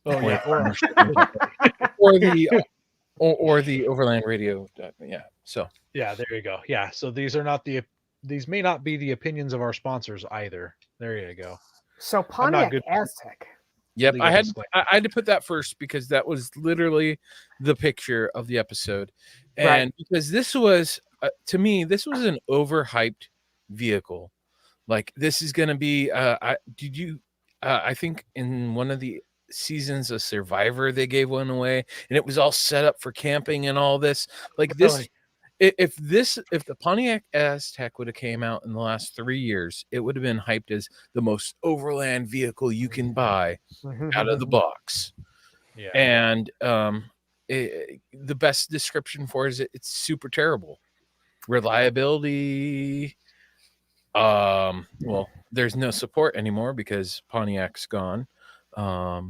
oh yeah, or the Overland Radio. Yeah. So yeah, there you go. Yeah, so these may not be the opinions of our sponsors either. There you go. So I'm not Pontiac good- Aztec. yep, Legal I had disclaimer. to put that first because that was literally the picture of the episode, and because this was to me, this was an overhyped vehicle. Like, this is going to be. I think in one of the seasons of Survivor they gave one away, and it was all set up for camping and all this. Like this. Really? If the Pontiac Aztec would have came out in the last 3 years, it would have been hyped as the most overland vehicle you can buy out of the box. Yeah. And the best description for it is it's super terrible. Reliability. Well, there's no support anymore because Pontiac's gone. I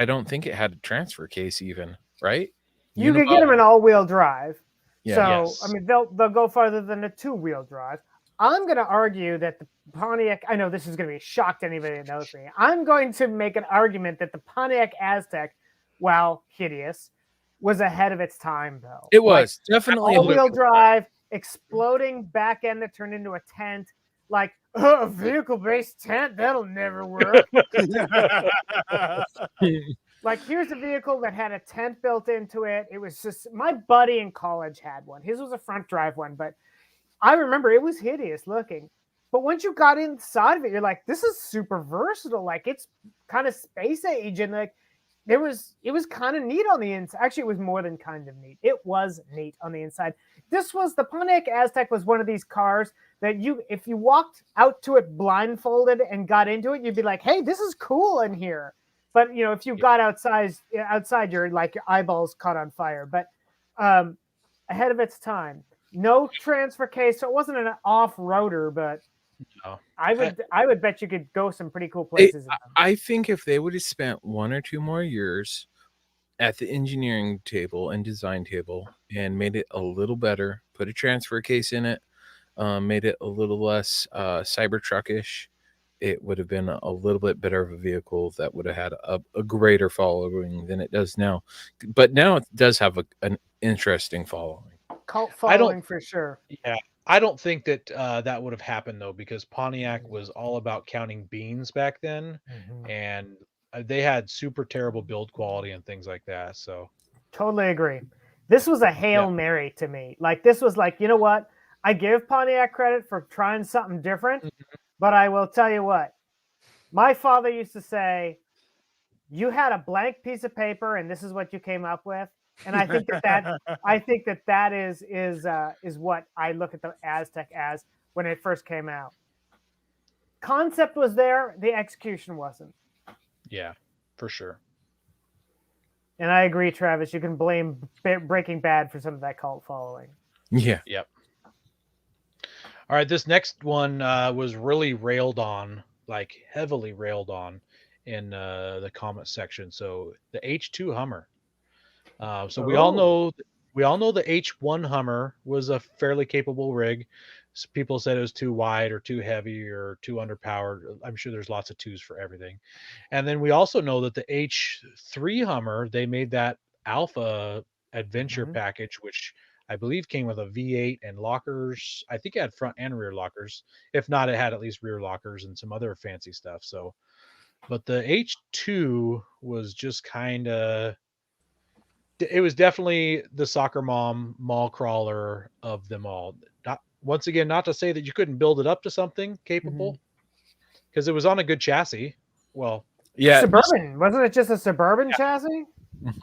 don't think it had a transfer case even, right? You could get them in all-wheel drive. Yeah. So Yes. I mean, they'll go farther than a two-wheel drive. I'm going to argue that the Pontiac. I know this is going to be a shock to anybody that knows me. I'm going to make an argument that the Pontiac Aztek, while hideous, was ahead of its time, though. It was definitely all-wheel drive, exploding back end that turned into a tent. Like, a vehicle-based tent, that'll never work. Like, here's a vehicle that had a tent built into it. It was just, my buddy in college had one. His was a front drive one, but I remember it was hideous looking. But once you got inside of it, you're like, this is super versatile. Like, it's kind of space age, and like, it was kind of neat on the inside. Actually, it was more than kind of neat. It was neat on the inside. This was the Pontiac Aztek was one of these cars that if you walked out to it blindfolded and got into it, you'd be like, hey, this is cool in here. But if you got outside, your eyeballs caught on fire. But ahead of its time, no transfer case, so it wasn't an off-roader. But No. I would bet you could go some pretty cool places. I think if they would have spent 1 or 2 more years at the engineering table and design table and made it a little better, put a transfer case in it, made it a little less Cybertruck-ish, it would have been a little bit better of a vehicle that would have had a greater following than it does now. But now it does have an interesting following. Cult following for sure. Yeah. I don't think that that would have happened, though, because Pontiac was all about counting beans back then, and they had super terrible build quality and things like that. So totally agree. This was a Hail Mary to me. Like, this was like, you know what? I give Pontiac credit for trying something different, but I will tell you what. My father used to say, you had a blank piece of paper and this is what you came up with. And I think that is what I look at the Aztek as when it first came out. Concept was there, the execution wasn't. Yeah, for sure. And I agree, Travis. You can blame Breaking Bad for some of that cult following. Yeah. Yep. All right, this next one was really railed on, like heavily railed on in the comment section. So the H2 Hummer. So we all know the H1 Hummer was a fairly capable rig. People said it was too wide or too heavy or too underpowered. I'm sure there's lots of twos for everything. And then we also know that the H3 Hummer, they made that Alpha Adventure package, which I believe came with a V8 and lockers. I think it had front and rear lockers. If not, it had at least rear lockers and some other fancy stuff. So, but the H2 was just kind of, it was definitely the soccer mom mall crawler of them all. Once again, not to say that you couldn't build it up to something capable, because it was on a good chassis. Well, yeah, Suburban, wasn't it just a Suburban chassis?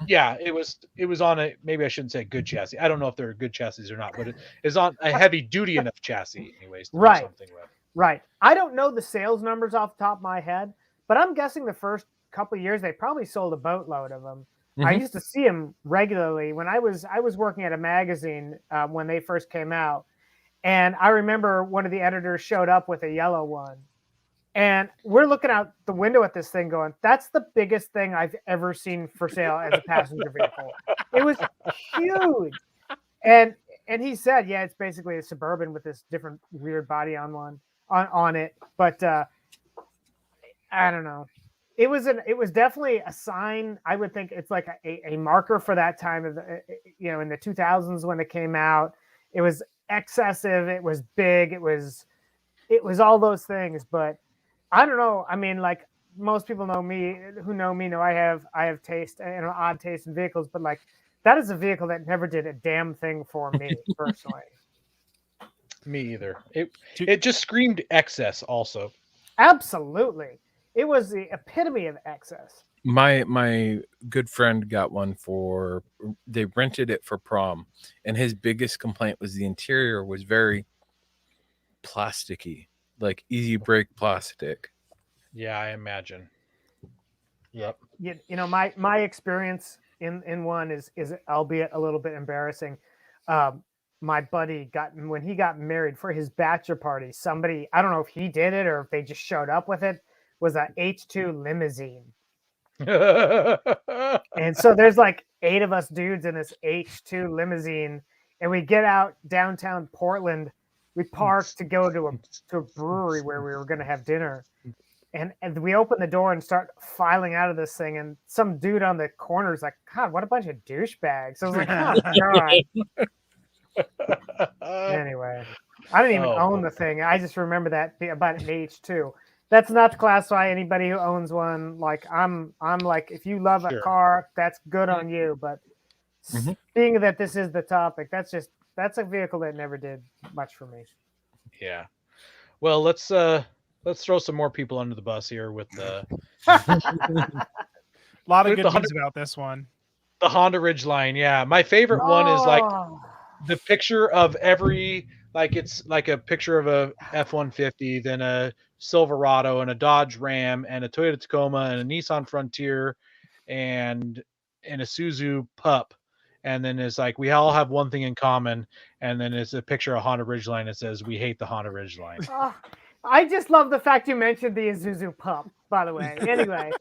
Yeah, it was on a, maybe I shouldn't say good chassis. I don't know if they're good chassis or not, but it is on a heavy duty enough chassis anyways to do something with. Right. I don't know the sales numbers off the top of my head, but I'm guessing the first couple of years they probably sold a boatload of them. I used to see them regularly when I was working at a magazine when they first came out. And I remember one of the editors showed up with a yellow one. And we're looking out the window at this thing going, that's the biggest thing I've ever seen for sale as a passenger vehicle. It was huge. And he said, yeah, it's basically a Suburban with this different weird body on it. But I don't know. It was definitely a sign. I would think it's like a marker for that time of in the 2000s when it came out. It was excessive. It was big. It was all those things. But I don't know. I mean, like most people know me know I have taste and an odd taste in vehicles, but like that is a vehicle that never did a damn thing for me personally. Me either. It just screamed excess also. Absolutely. It was the epitome of excess. My good friend got one they rented it for prom, and his biggest complaint was the interior was very plasticky, like easy break plastic. Yeah, I imagine. Yep. My experience in one is albeit a little bit embarrassing. My buddy when he got married for his bachelor party, somebody, I don't know if he did it or if they just showed up with it, was a H2 limousine. And so there's like 8 of us dudes in this H2 limousine, and we get out downtown Portland. We park to go to a brewery where we were going to have dinner. And we open the door and start filing out of this thing. And some dude on the corner is like, God, what a bunch of douchebags. I was like, oh, God. Anyway, I didn't even own the thing. I just remember that about an H2. That's not to classify anybody who owns one. Like I'm like, if you love a car, that's good on you. But being that this is the topic, that's a vehicle that never did much for me. Yeah. Well, let's throw some more people under the bus here with the A lot of With good the news about this one. the Honda Ridgeline. Yeah, my favorite one is like Oh, the picture of every, like it's like a picture of a F-150, then a Silverado and a Dodge Ram and a Toyota Tacoma and a Nissan Frontier and a Suzuki Pup. And then it's like we all have one thing in common, and then it's a picture of Honda Ridgeline that says we hate the Honda Ridgeline. oh, I just love the fact you mentioned the Isuzu Pup, by the way. Anyway,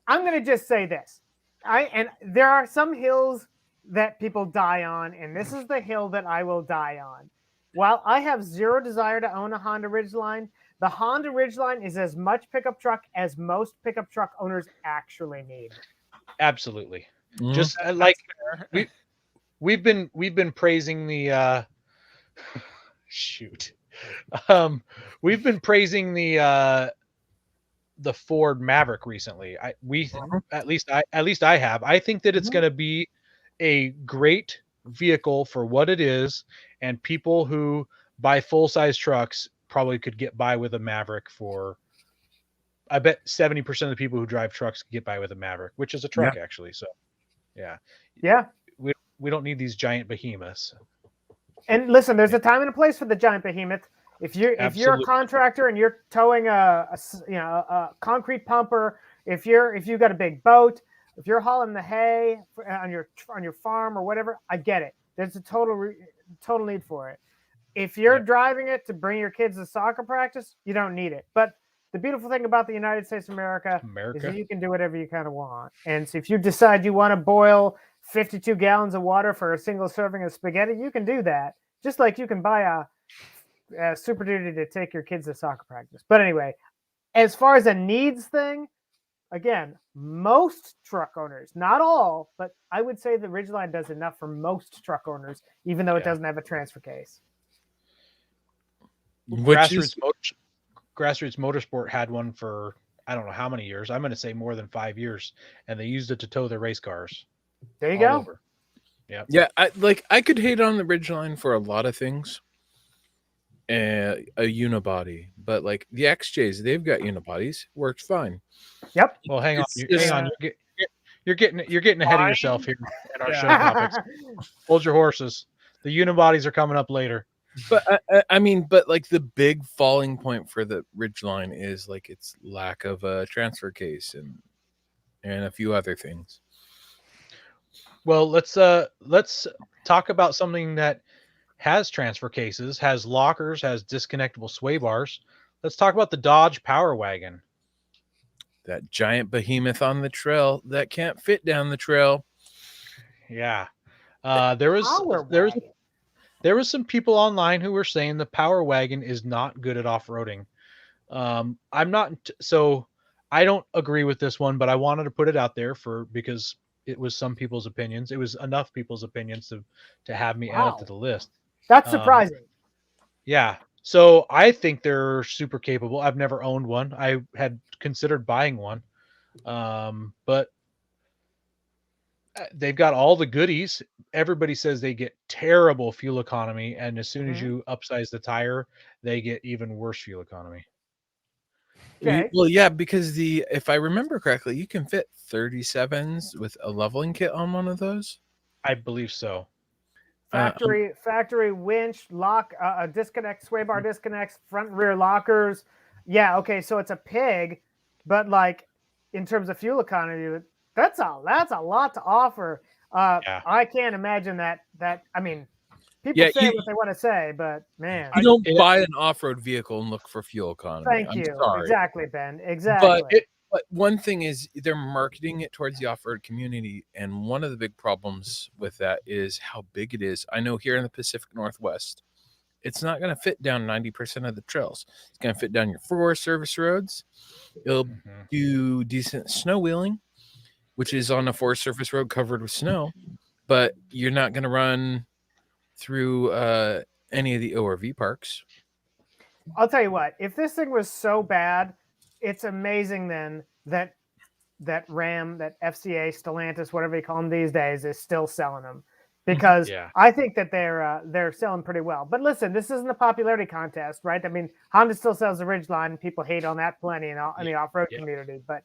I'm going to just say this. And there are some hills that people die on, and this is the hill that I will die on. While I have zero desire to own a Honda Ridgeline, the Honda Ridgeline is as much pickup truck as most pickup truck owners actually need. Absolutely. Just like we've been praising the shoot. We've been praising the Ford Maverick recently. At least I have. I think that it's going to be a great vehicle for what it is, and people who buy full-size trucks probably could get by with a Maverick for, I bet 70% of the people who drive trucks get by with a Maverick, which is a truck actually. So yeah. We don't need these giant behemoths. And listen, there's a time and a place for the giant behemoth. If you're a contractor and you're towing a concrete pumper, if you've got a big boat, if you're hauling the hay on your farm or whatever, I get it. There's a total need for it. If you're driving it to bring your kids to soccer practice, you don't need it. But the beautiful thing about the United States of America is that you can do whatever you kind of want. And so if you decide you want to boil 52 gallons of water for a single serving of spaghetti, you can do that. Just like you can buy a Super Duty to take your kids to soccer practice. But anyway, as far as a needs thing, again, most truck owners, not all, but I would say the Ridgeline does enough for most truck owners, even though it doesn't have a transfer case. Grassroots Motorsport had one for I don't know how many years. I'm going to say more than 5 years, and they used it to tow their race cars. There you go. Over. Yeah, I could hate on the Ridgeline for a lot of things. A unibody, but like the XJs, they've got unibodies, works fine. Yep. Well, hang on. You're getting ahead of yourself here in our show topics. Hold your horses. The unibodies are coming up later. But I mean, like the big falling point for the Ridgeline is like its lack of a transfer case and a few other things. Well, let's talk about something that has transfer cases, has lockers, has disconnectable sway bars. Let's talk about the Dodge Power Wagon. That giant behemoth on the trail that can't fit down the trail. Yeah. There was some people online who were saying the Power Wagon is not good at off-roading. I don't agree with this one, but I wanted to put it out there because it was some people's opinions. It was enough people's opinions to have me add it to the list. That's surprising. Yeah. So I think they're super capable. I've never owned one. I had considered buying one. But they've got all the goodies. Everybody says they get terrible fuel economy, and as soon as you upsize the tire, they get even worse fuel economy. Okay. Well, yeah, because if I remember correctly, you can fit 37s with a leveling kit on one of those. I believe so. Factory winch, lock, disconnect, sway bar disconnects, front and rear lockers. Yeah, okay, so it's a pig, but like in terms of fuel economy, that's a lot to offer. I can't imagine that. I mean, people say what they want to say, but man, you don't buy an off-road vehicle and look for fuel economy. Thank you. Sorry. Exactly, Ben. Exactly. But But one thing is they're marketing it towards the off-road community, and one of the big problems with that is how big it is. I know here in the Pacific Northwest, it's not going to fit down 90% of the trails. It's going to fit down your Forest Service roads. It'll do decent snow wheeling, which is on a Forest Service road covered with snow, but you're not going to run through any of the ORV parks. I'll tell you what, if this thing was so bad, it's amazing then that Ram, that FCA, Stellantis, whatever you call them these days, is still selling them, because Yeah. I think that they're selling pretty well. But listen, this isn't a popularity contest, right? I mean, Honda still sells the Ridgeline, and people hate on that plenty in the off-road community. But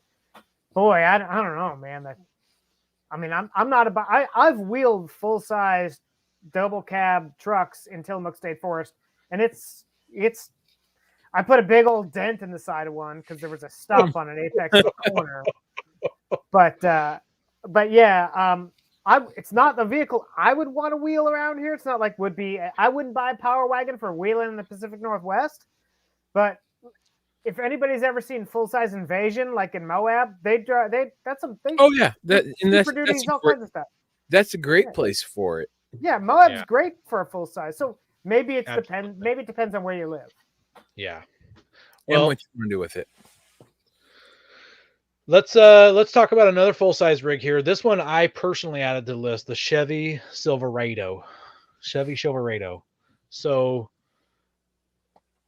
boy, I don't know, man. I'm not about. I've wheeled full-size double cab trucks in Tillamook State Forest, and it's. I put a big old dent in the side of one because there was a stump on an apex of a corner. But yeah, it's not the vehicle I would want to wheel around here. It's not like I wouldn't buy a Power Wagon for wheeling in the Pacific Northwest. But if anybody's ever seen Full Size Invasion, like in Moab, that's Oh yeah, that's all kinds of stuff. That's a great place for it. Yeah, Moab's great for a full size. So maybe it depends on where you live. Yeah. Well, Well, what you want to do with it? let's talk about another full size rig here. This one I personally added to the list, the Chevy Silverado. So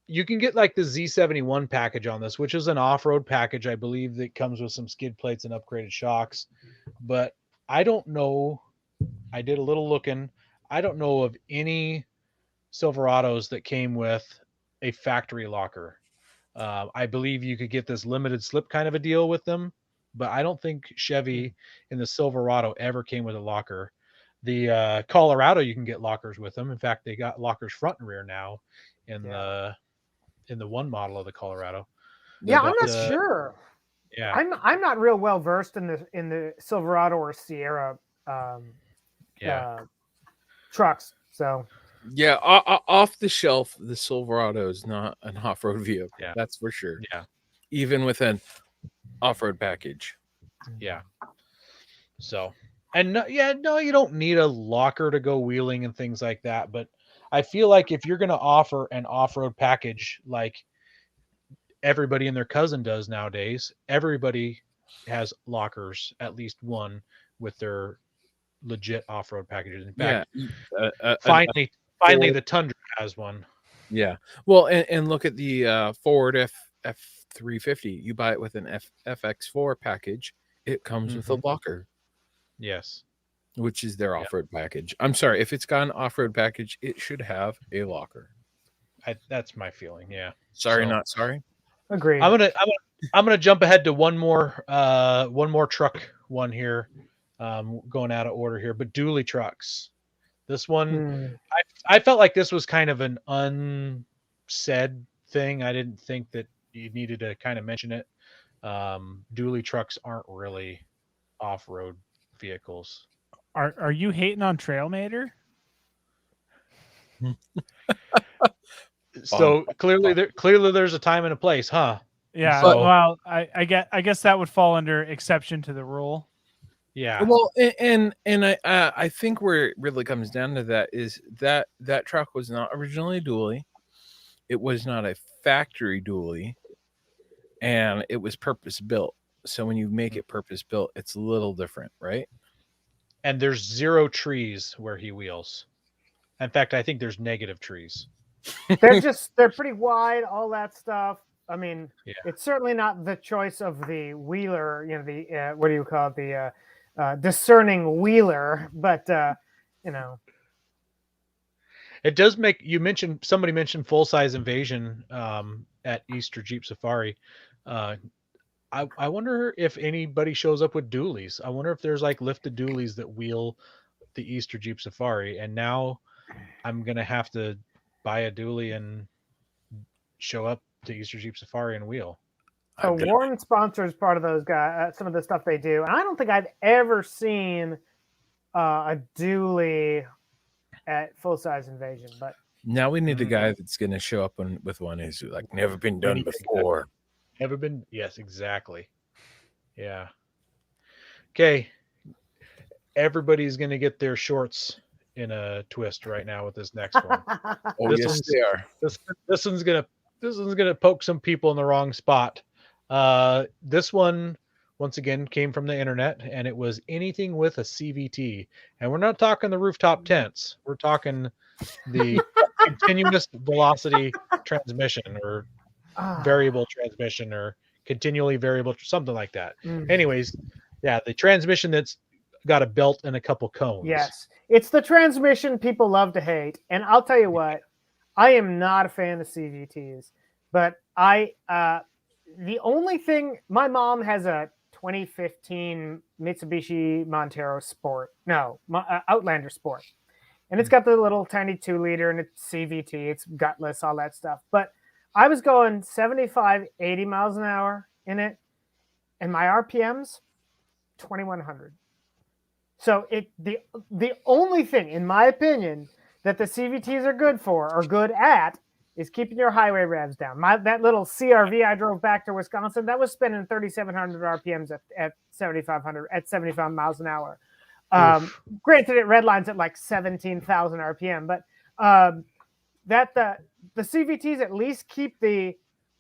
you can get like the Z71 package on this, which is an off-road package, I believe, that comes with some skid plates and upgraded shocks. But I don't know. I did a little looking. I don't know of any Silverados that came with a factory locker. I believe you could get this limited slip kind of a deal with them, but I don't think Chevy in the Silverado ever came with a locker. The Colorado, you can get lockers with them. In fact, they got lockers front and rear now in the one model of the Colorado. Yeah, I'm not sure. Yeah, I'm not real well versed in the Silverado or Sierra trucks. So yeah, off the shelf, the Silverado is not an off-road vehicle. Yeah. That's for sure. Yeah. Even with an off-road package. Yeah. So, and no, you don't need a locker to go wheeling and things like that. But I feel like if you're going to offer an off-road package like everybody and their cousin does nowadays, everybody has lockers, at least one, with their legit off-road packages. In fact, finally the Tundra has one. Yeah. Well, and look at the Ford F350. You buy it with an FX4 package. It comes with a locker. Yes. Which is their off-road package. I'm sorry. If it's got an off-road package, it should have a locker. That's my feeling. Yeah. Sorry, not sorry. Agreed. I'm gonna jump ahead to one more truck one here. Going out of order here, but dually trucks. This one, I felt like this was kind of an unsaid thing. I didn't think that you needed to kind of mention it. Dually trucks aren't really off-road vehicles. Are you hating on Trailmater? So clearly there's a time and a place, huh? Yeah. So, well, I guess that would fall under exception to the rule. Yeah. Well, and I think where it really comes down to that is that truck was not originally a dually. It was not a factory dually, and it was purpose built. So when you make it purpose built, it's a little different, right? And there's 0 trees where he wheels. In fact, I think there's negative trees. They're pretty wide, all that stuff. I mean, it's certainly not the choice of the wheeler, the what do you call it, the discerning wheeler, but it does make somebody mentioned full size Invasion at Easter Jeep Safari. I wonder if anybody shows up with dualies. I wonder if there's like lifted dualies that wheel the Easter Jeep Safari, and now I'm gonna have to buy a dually and show up to Easter Jeep Safari and wheel. So Warren sponsors part of those guys, some of the stuff they do. And I don't think I've ever seen a dually at Full Size Invasion. But now we need a guy that's going to show up with one who's like never been done before. Never been. Yes, exactly. Yeah. Okay. Everybody's going to get their shorts in a twist right now with this next one. Oh, This yes, one's they are. this one's gonna poke some people in the wrong spot. This one once again came from the internet, and it was anything with a CVT, and we're not talking the rooftop tents. We're talking the continuous velocity transmission or Ah, variable transmission or continually variable, something like that. mm. Anyways, yeah, the transmission that's got a belt and a couple cones. Yes, it's the transmission people love to hate, and I'll tell you what, I am not a fan of CVTs, but the only thing, my mom has a 2015 Mitsubishi Montero Sport, no, Outlander Sport, and it's got the little tiny 2-liter and it's CVT, it's gutless, all that stuff. But I was going 75, 80 miles an hour in it, and my RPMs 2100. So the only thing, in my opinion, that the CVTs are good for or good at is keeping your highway revs down. That little CRV I drove back to Wisconsin, that was spinning 3,700 RPMs at 7,500 at 75 miles an hour. Granted, it redlines at like 17,000 RPM, but that the CVTs at least keep the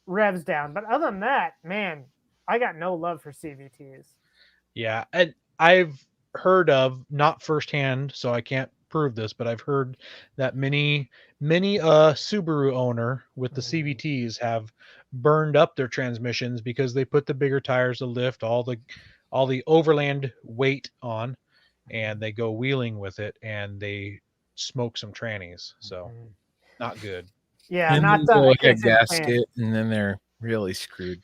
revs down. But other than that, man, I got no love for CVTs. Yeah, and I've heard of, not firsthand, so I can't prove this, but I've heard that many Subaru owner with the CVTs have burned up their transmissions because they put the bigger tires to lift all the overland weight on, and they go wheeling with it and they smoke some trannies. So not good. Yeah, And not then that. go I like a can't say the fan. gasket, and then they're really screwed.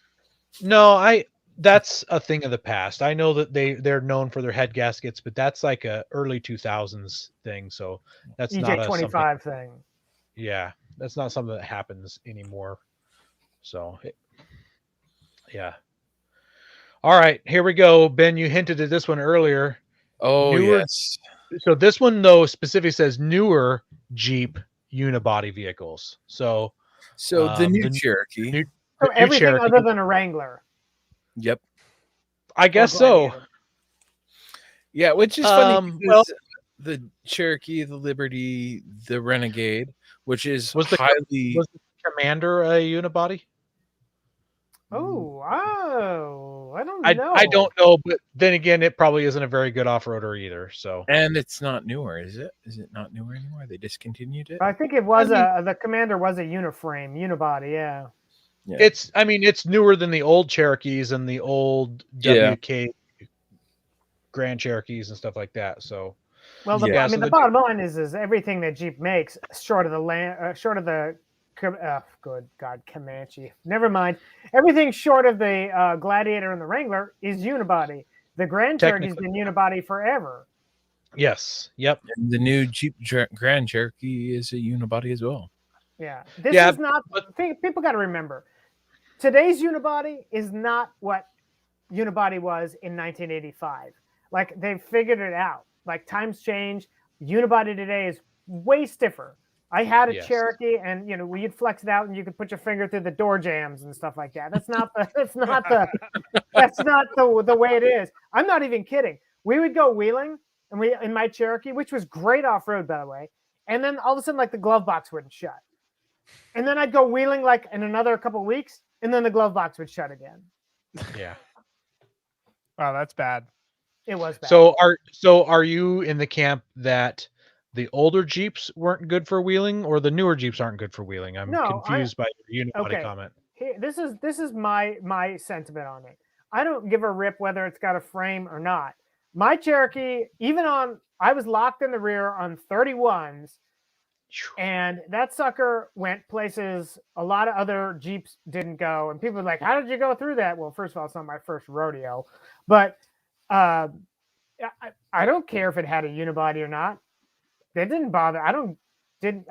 No, that's a thing of the past. I know that they're known for their head gaskets, but that's like a early 2000s thing. So that's not a something. EJ25 thing. Yeah, that's not something that happens anymore. So yeah. All right, here we go. Ben, you hinted at this one earlier. Oh, Newer- yes. So this one though specifically says newer Jeep unibody vehicles. So The new the Cherokee. new- So new everything Cherokee. other than a Wrangler. Yep. I guess Or so. Gladiator. Yeah, which is funny because well- the Cherokee, the Liberty, the Renegade, which is Was the highly was the Commander a unibody? Oh, I don't know. I don't know, but then again, it probably isn't a very good off-roader either. So and it's not newer, is it? Is it not newer anymore? They discontinued it. I think it was I the Commander was a uniframe, unibody. Yeah. Yeah. it's newer than the old Cherokees and the old Yeah. WK Grand Cherokees and stuff like that. So Well, Yeah. I mean, the bottom line is everything that Jeep makes, short of the good God, Comanche. Never mind. Everything short of the Gladiator and the Wrangler is unibody. The Grand Cherokee's been unibody forever. yes, yep. And the new Jeep Grand Cherokee is a unibody as well. Yeah. This Yeah, is not. People got to remember, today's unibody is not what unibody was in 1985. Like, they've figured it out. Like, times change. Unibody today is way stiffer. I had a Yes. Cherokee, and you'd flex it out, and you could put your finger through the door jams and stuff like that. That's not the way it is. I'm not even kidding. We would go wheeling, and in my Cherokee, which was great off road, by the way, and then all of a sudden, like, the glove box wouldn't shut, and then I'd go wheeling like in another couple of weeks, and then the glove box would shut again. Yeah. Wow, that's bad. It was bad. So are you in the camp that the older Jeeps weren't good for wheeling, or the newer Jeeps aren't good for wheeling? I'm No, confused by your unibody Okay. comment. Here, this is my sentiment on it. I don't give a rip whether it's got a frame or not. My Cherokee, I was locked in the rear on 31s, and that sucker went places a lot of other Jeeps didn't go. And people are like, "How did you go through that?" Well, first of all, it's not my first rodeo, but I don't care if it had a unibody or not. That didn't bother. I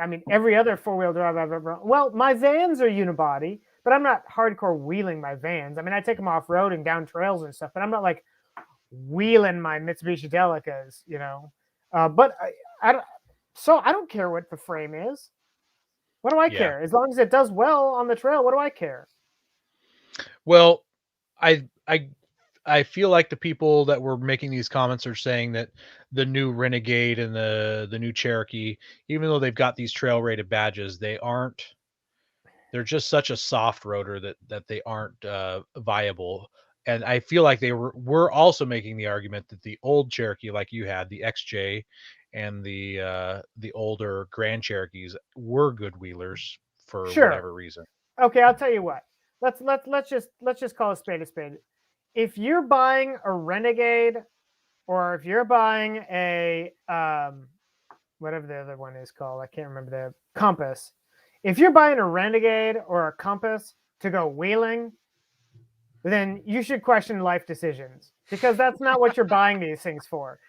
mean, every other four-wheel drive I've ever. Well, my vans are unibody, but I'm not hardcore wheeling my vans. I mean, I take them off road and down trails and stuff, but I'm not like wheeling my Mitsubishi Delicas, But I don't care what the frame is. What do I care? As long as it does well on the trail, what do I care? Well, I feel like the people that were making these comments are saying that the new Renegade and the new Cherokee, even though they've got these trail rated badges, they're just such a soft rotor that they aren't viable. And I feel like were also making the argument that the old Cherokee, like you had, the XJ and the older Grand Cherokees were good wheelers for Sure. whatever reason. Okay, I'll tell you what. Let's just call a spade a spade. If you're buying a Renegade, or if you're buying a whatever the other one is called, I can't remember, the Compass. If you're buying a Renegade or a Compass to go wheeling, then you should question life decisions, because that's not what you're buying these things for.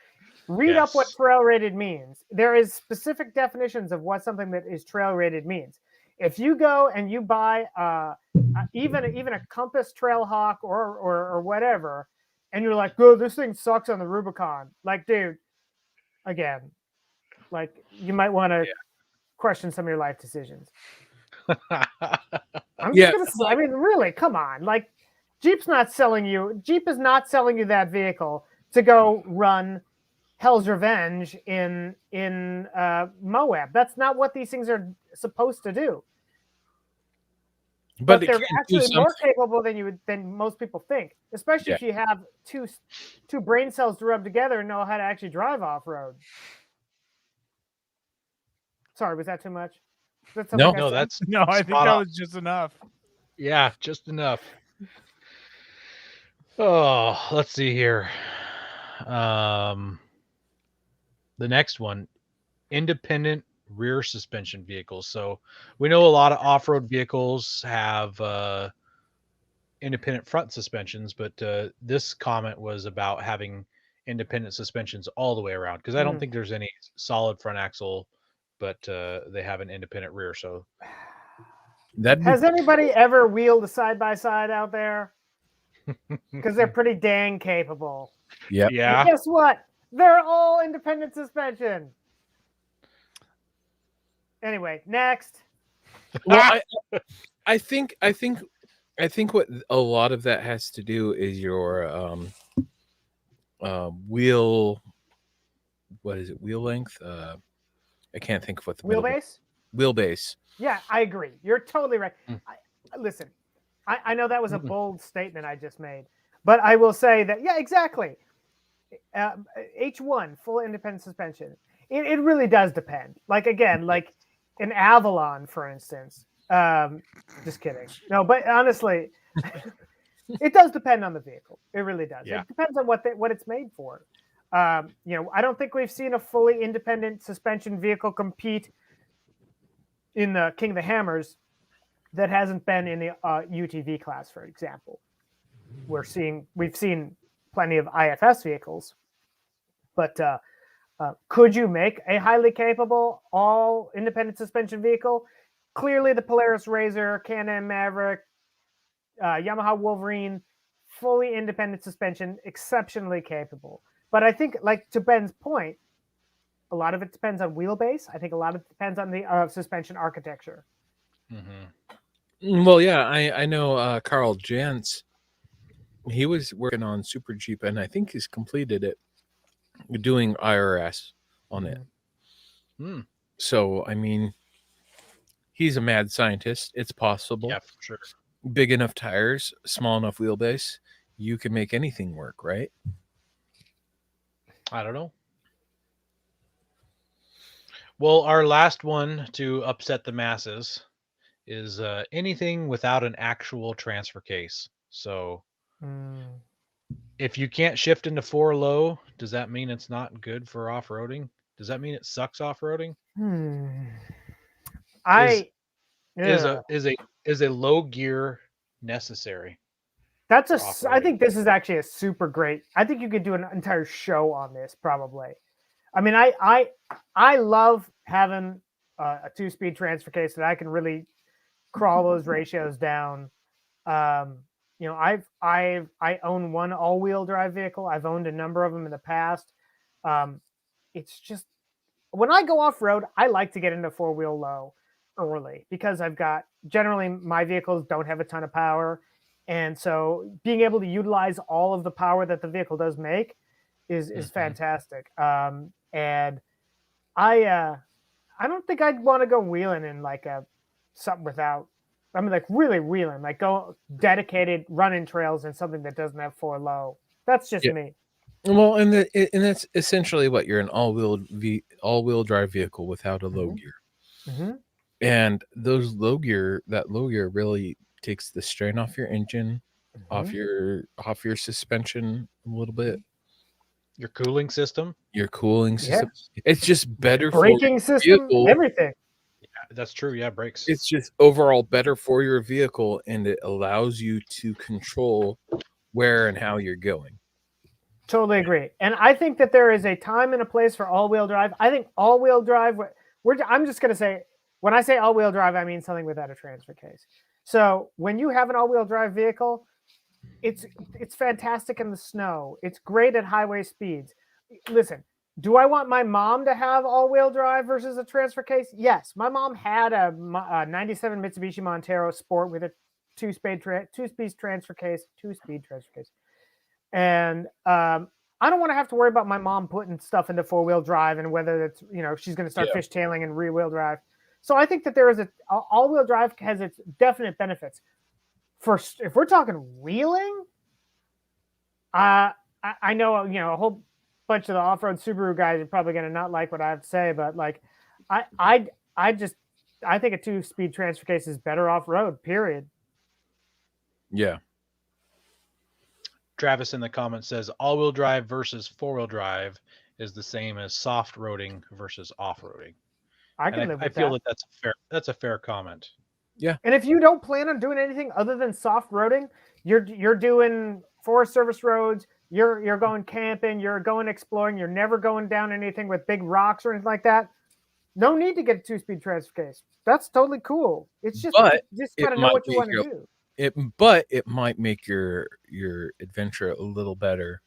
Read up what Yes. trail rated means. There is specific definitions of what something that is trail rated means. If you go and you buy even a Compass Trailhawk or whatever, and you're like, "Oh, this thing sucks on the Rubicon," like, dude, again, like, you might want to question some of your life decisions. I'm just gonna say, I mean, really, come on, like, Jeep is not selling you that vehicle to go run Hell's Revenge in Moab. That's not what these things are supposed to do. But they're actually more capable than most people think, especially if you have two brain cells to rub together and know how to actually drive off road. Sorry, was that too much? No, I think that was just enough. Yeah, just enough. Oh, let's see here. The next one, independent rear suspension vehicles. So we know a lot of off-road vehicles have independent front suspensions, but this comment was about having independent suspensions all the way around, because I don't think there's any solid front axle, but they have an independent rear. So has anybody ever wheeled a side-by-side out there? Because they're pretty dang capable. Yeah. And guess what? They're all independent suspension. Anyway, next. Well, I think what a lot of that has to do is your wheel. What is it? Wheel length? I can't think of what the wheelbase. Wheelbase. Yeah, I agree. You're totally right. Listen, I know that was a bold statement I just made, but I will say that, yeah, exactly. H1, full independent suspension. It really does depend. Like, again, like an Avalon, for instance. Just kidding. No, but honestly, it does depend on the vehicle. It really does. Yeah. It depends on what it's made for. I don't think we've seen a fully independent suspension vehicle compete in the King of the Hammers that hasn't been in the UTV class, for example. We've seen plenty of IFS vehicles, but could you make a highly capable all independent suspension vehicle? Clearly, the Polaris Razor, Can-Am Maverick, Yamaha Wolverine, fully independent suspension, exceptionally capable. But I think, like, to Ben's point, a lot of it depends on wheelbase. I think a lot of it depends on the suspension architecture. Well, yeah, I know Carl Jantz. He was working on Super Jeep, and I think he's completed it, doing IRS on it. So, I mean, he's a mad scientist. It's possible. Yeah, for sure. Big enough tires, small enough wheelbase, you can make anything work, right? I don't know. Well, our last one to upset the masses is anything without an actual transfer case. So if you can't shift into 4 low, does that mean it's not good for off-roading? Does that mean it sucks off-roading? Is a low gear necessary? I think this is actually a super great. I think you could do an entire show on this, probably. I mean, I love having a 2-speed transfer case that I can really crawl those ratios down. I own one all-wheel drive vehicle. I've owned a number of them in the past. It's just, when I go off-road, I like to get into 4-wheel low early, because generally my vehicles don't have a ton of power, And so being able to utilize all of the power that the vehicle does make is fantastic. And I don't think I'd want to go wheeling in like something without. I mean, like really wheeling, like go dedicated running trails and something that doesn't have 4 low. That's just Yeah. me. Well, and that's essentially what you're an all-wheel drive vehicle without a low gear. Mm-hmm. And that low gear really takes the strain off your engine, off your suspension a little bit, Your cooling system. your cooling system. Yes. It's just better for Braking your system, vehicle. everything. That's true. Yeah, brakes. It's just overall better for your vehicle, and it allows you to control where and how you're going. Totally agree. And I think that there is a time and a place for all-wheel drive. I think all-wheel drive. I'm just going to say, when I say all-wheel drive, I mean something without a transfer case. So when you have an all-wheel drive vehicle, it's fantastic in the snow. It's great at highway speeds. Listen, do I want my mom to have all-wheel drive versus a transfer case? Yes. My mom had a 97 Mitsubishi Montero Sport with a two-speed transfer case. And I don't want to have to worry about my mom putting stuff into 4-wheel drive and whether it's, she's going to start fishtailing and rear-wheel drive. So I think that there is all-wheel drive has its definite benefits. First, if we're talking wheeling, I know, a whole bunch of the off-road Subaru guys are probably going to not like what I have to say, but like, I think a 2-speed transfer case is better off-road, period. Yeah. Travis in the comments says all-wheel drive versus 4-wheel drive is the same as soft roading versus off-roading. I can live with I feel that. That's a fair comment. Yeah. And if you don't plan on doing anything other than soft roading, you're doing Forest Service roads, you're going camping, you're going exploring, you're never going down anything with big rocks or anything like that. No need to get a 2-speed transfer case. That's totally cool. It's just got to know what you want to do. But it might make your adventure a little better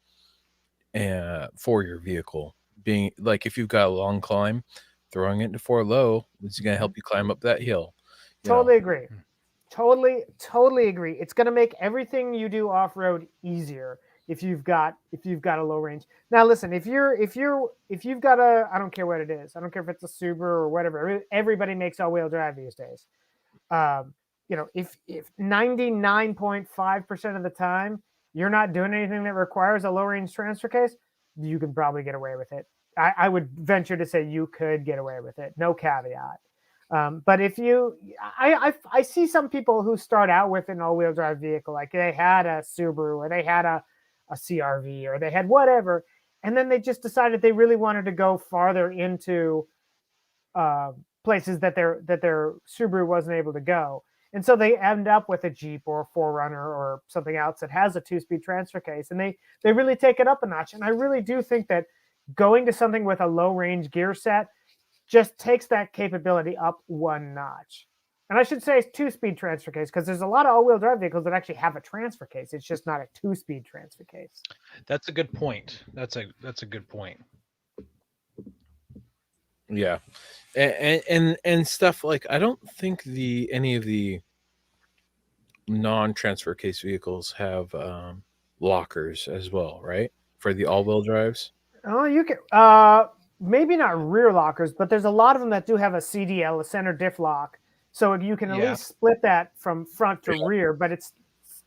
for your vehicle. Being like, if you've got a long climb, throwing it into 4 low is going to help you climb up that hill. Totally agree. Totally agree. It's going to make everything you do off-road easier if you've got a low range. Now listen, if you've got a, I don't care what it is. I don't care if it's a Subaru or whatever. Everybody makes all-wheel drive these days. If 99.5% of the time you're not doing anything that requires a low range transfer case, you can probably get away with it. I would venture to say you could get away with it. No caveat. But if I see some people who start out with an all-wheel drive vehicle, like they had a Subaru or they had a CRV or they had whatever, and then they just decided they really wanted to go farther into places that their Subaru wasn't able to go. And so they end up with a Jeep or a 4Runner or something else that has a 2-speed transfer case, and they really take it up a notch. And I really do think that going to something with a low range gear set just takes that capability up one notch. And I should say 2-speed transfer case, because there's a lot of all-wheel drive vehicles that actually have a transfer case. It's just not a 2-speed transfer case. That's a good point. That's a good point. Yeah. And stuff like, I don't think any of the non-transfer case vehicles have lockers as well, right? For the all-wheel drives. Oh, you can maybe not rear lockers, but there's a lot of them that do have a CDL, a center diff lock, so you can at least split that from front to rear. But it's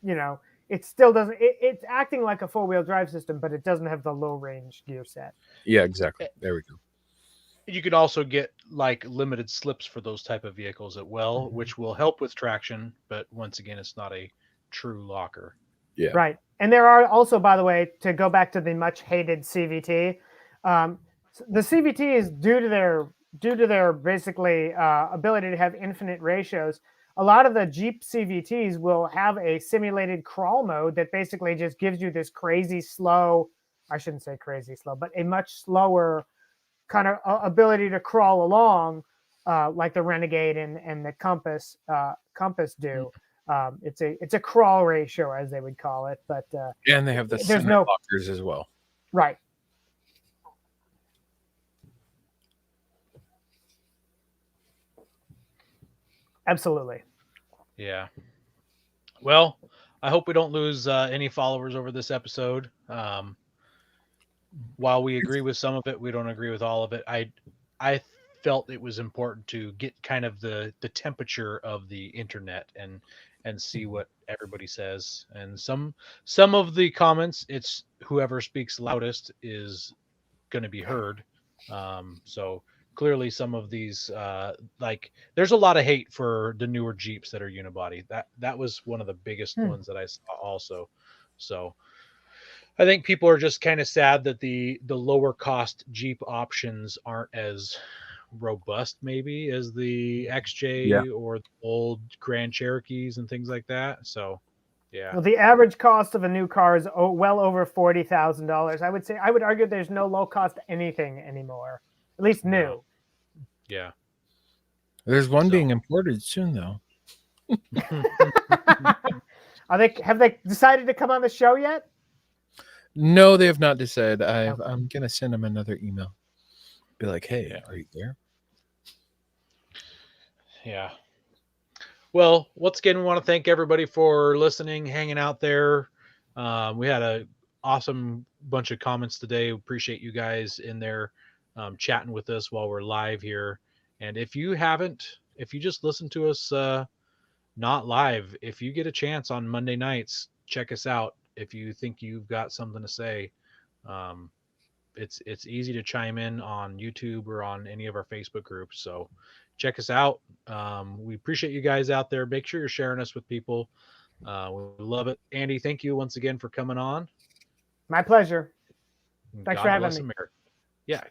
it still doesn't. It's acting like a 4-wheel drive system, but it doesn't have the low range gear set. Yeah, exactly. There we go. You could also get like limited slips for those type of vehicles as well, which will help with traction. But once again, it's not a true locker. Yeah. Right. And there are also, by the way, to go back to the much hated CVT, the CVT is due to their basically ability to have infinite ratios. A lot of the Jeep CVTs will have a simulated crawl mode that basically just gives you this crazy slow, I shouldn't say crazy slow, but a much slower kind of ability to crawl along, like the Renegade and the Compass do. It's a crawl ratio, as they would call it, but and they have the center lockers as well. Right. Absolutely. Yeah. Well, I hope we don't lose any followers over this episode. While we agree with some of it, we don't agree with all of it. I felt it was important to get kind of the temperature of the internet and see what everybody says. And some of the comments, it's whoever speaks loudest is going to be heard. So clearly, some of these like there's a lot of hate for the newer Jeeps that are unibody. That was one of the biggest ones that I saw also. So I think people are just kind of sad that the lower cost Jeep options aren't as robust maybe as the XJ Yeah. or the old Grand Cherokees and things like that. So yeah. Well, the average cost of a new car is well over $40,000. I would argue there's no low cost anything anymore, at least new. No. Yeah. There's one So- being imported soon, though. Have they decided to come on the show yet? No, they have not decided. I'm gonna send them another email. Be like, hey, are you there? Yeah. Well, once again, we want to thank everybody for listening, hanging out there. We had a awesome bunch of comments today. Appreciate you guys in there chatting with us while we're live here. And if you just listen to us not live, if you get a chance on Monday nights, check us out. If you think you've got something to say, it's easy to chime in on YouTube or on any of our Facebook groups. So check us out. We appreciate you guys out there. Make sure you're sharing us with people. We love it. Andy, thank you once again for coming on. My pleasure. Thanks God for having bless me. America. Yeah.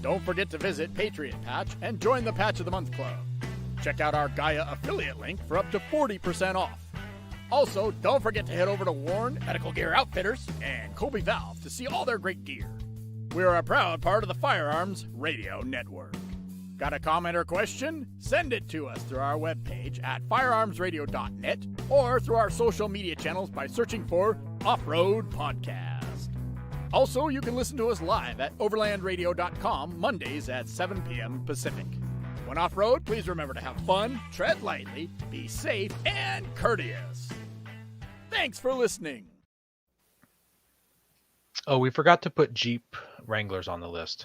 Don't forget to visit Patriot Patch and join the Patch of the Month Club. Check out our Gaia affiliate link for up to 40% off. Also, don't forget to head over to Warren Medical Gear Outfitters and Colby Valve to see all their great gear. We're a proud part of the Firearms Radio Network. Got a comment or question? Send it to us through our webpage at firearmsradio.net or through our social media channels by searching for Off-Road Podcast. Also, you can listen to us live at overlandradio.com Mondays at 7 p.m. Pacific. When off-road, please remember to have fun, tread lightly, be safe, and courteous. Thanks for listening. Oh, we forgot to put Jeep Wranglers on the list.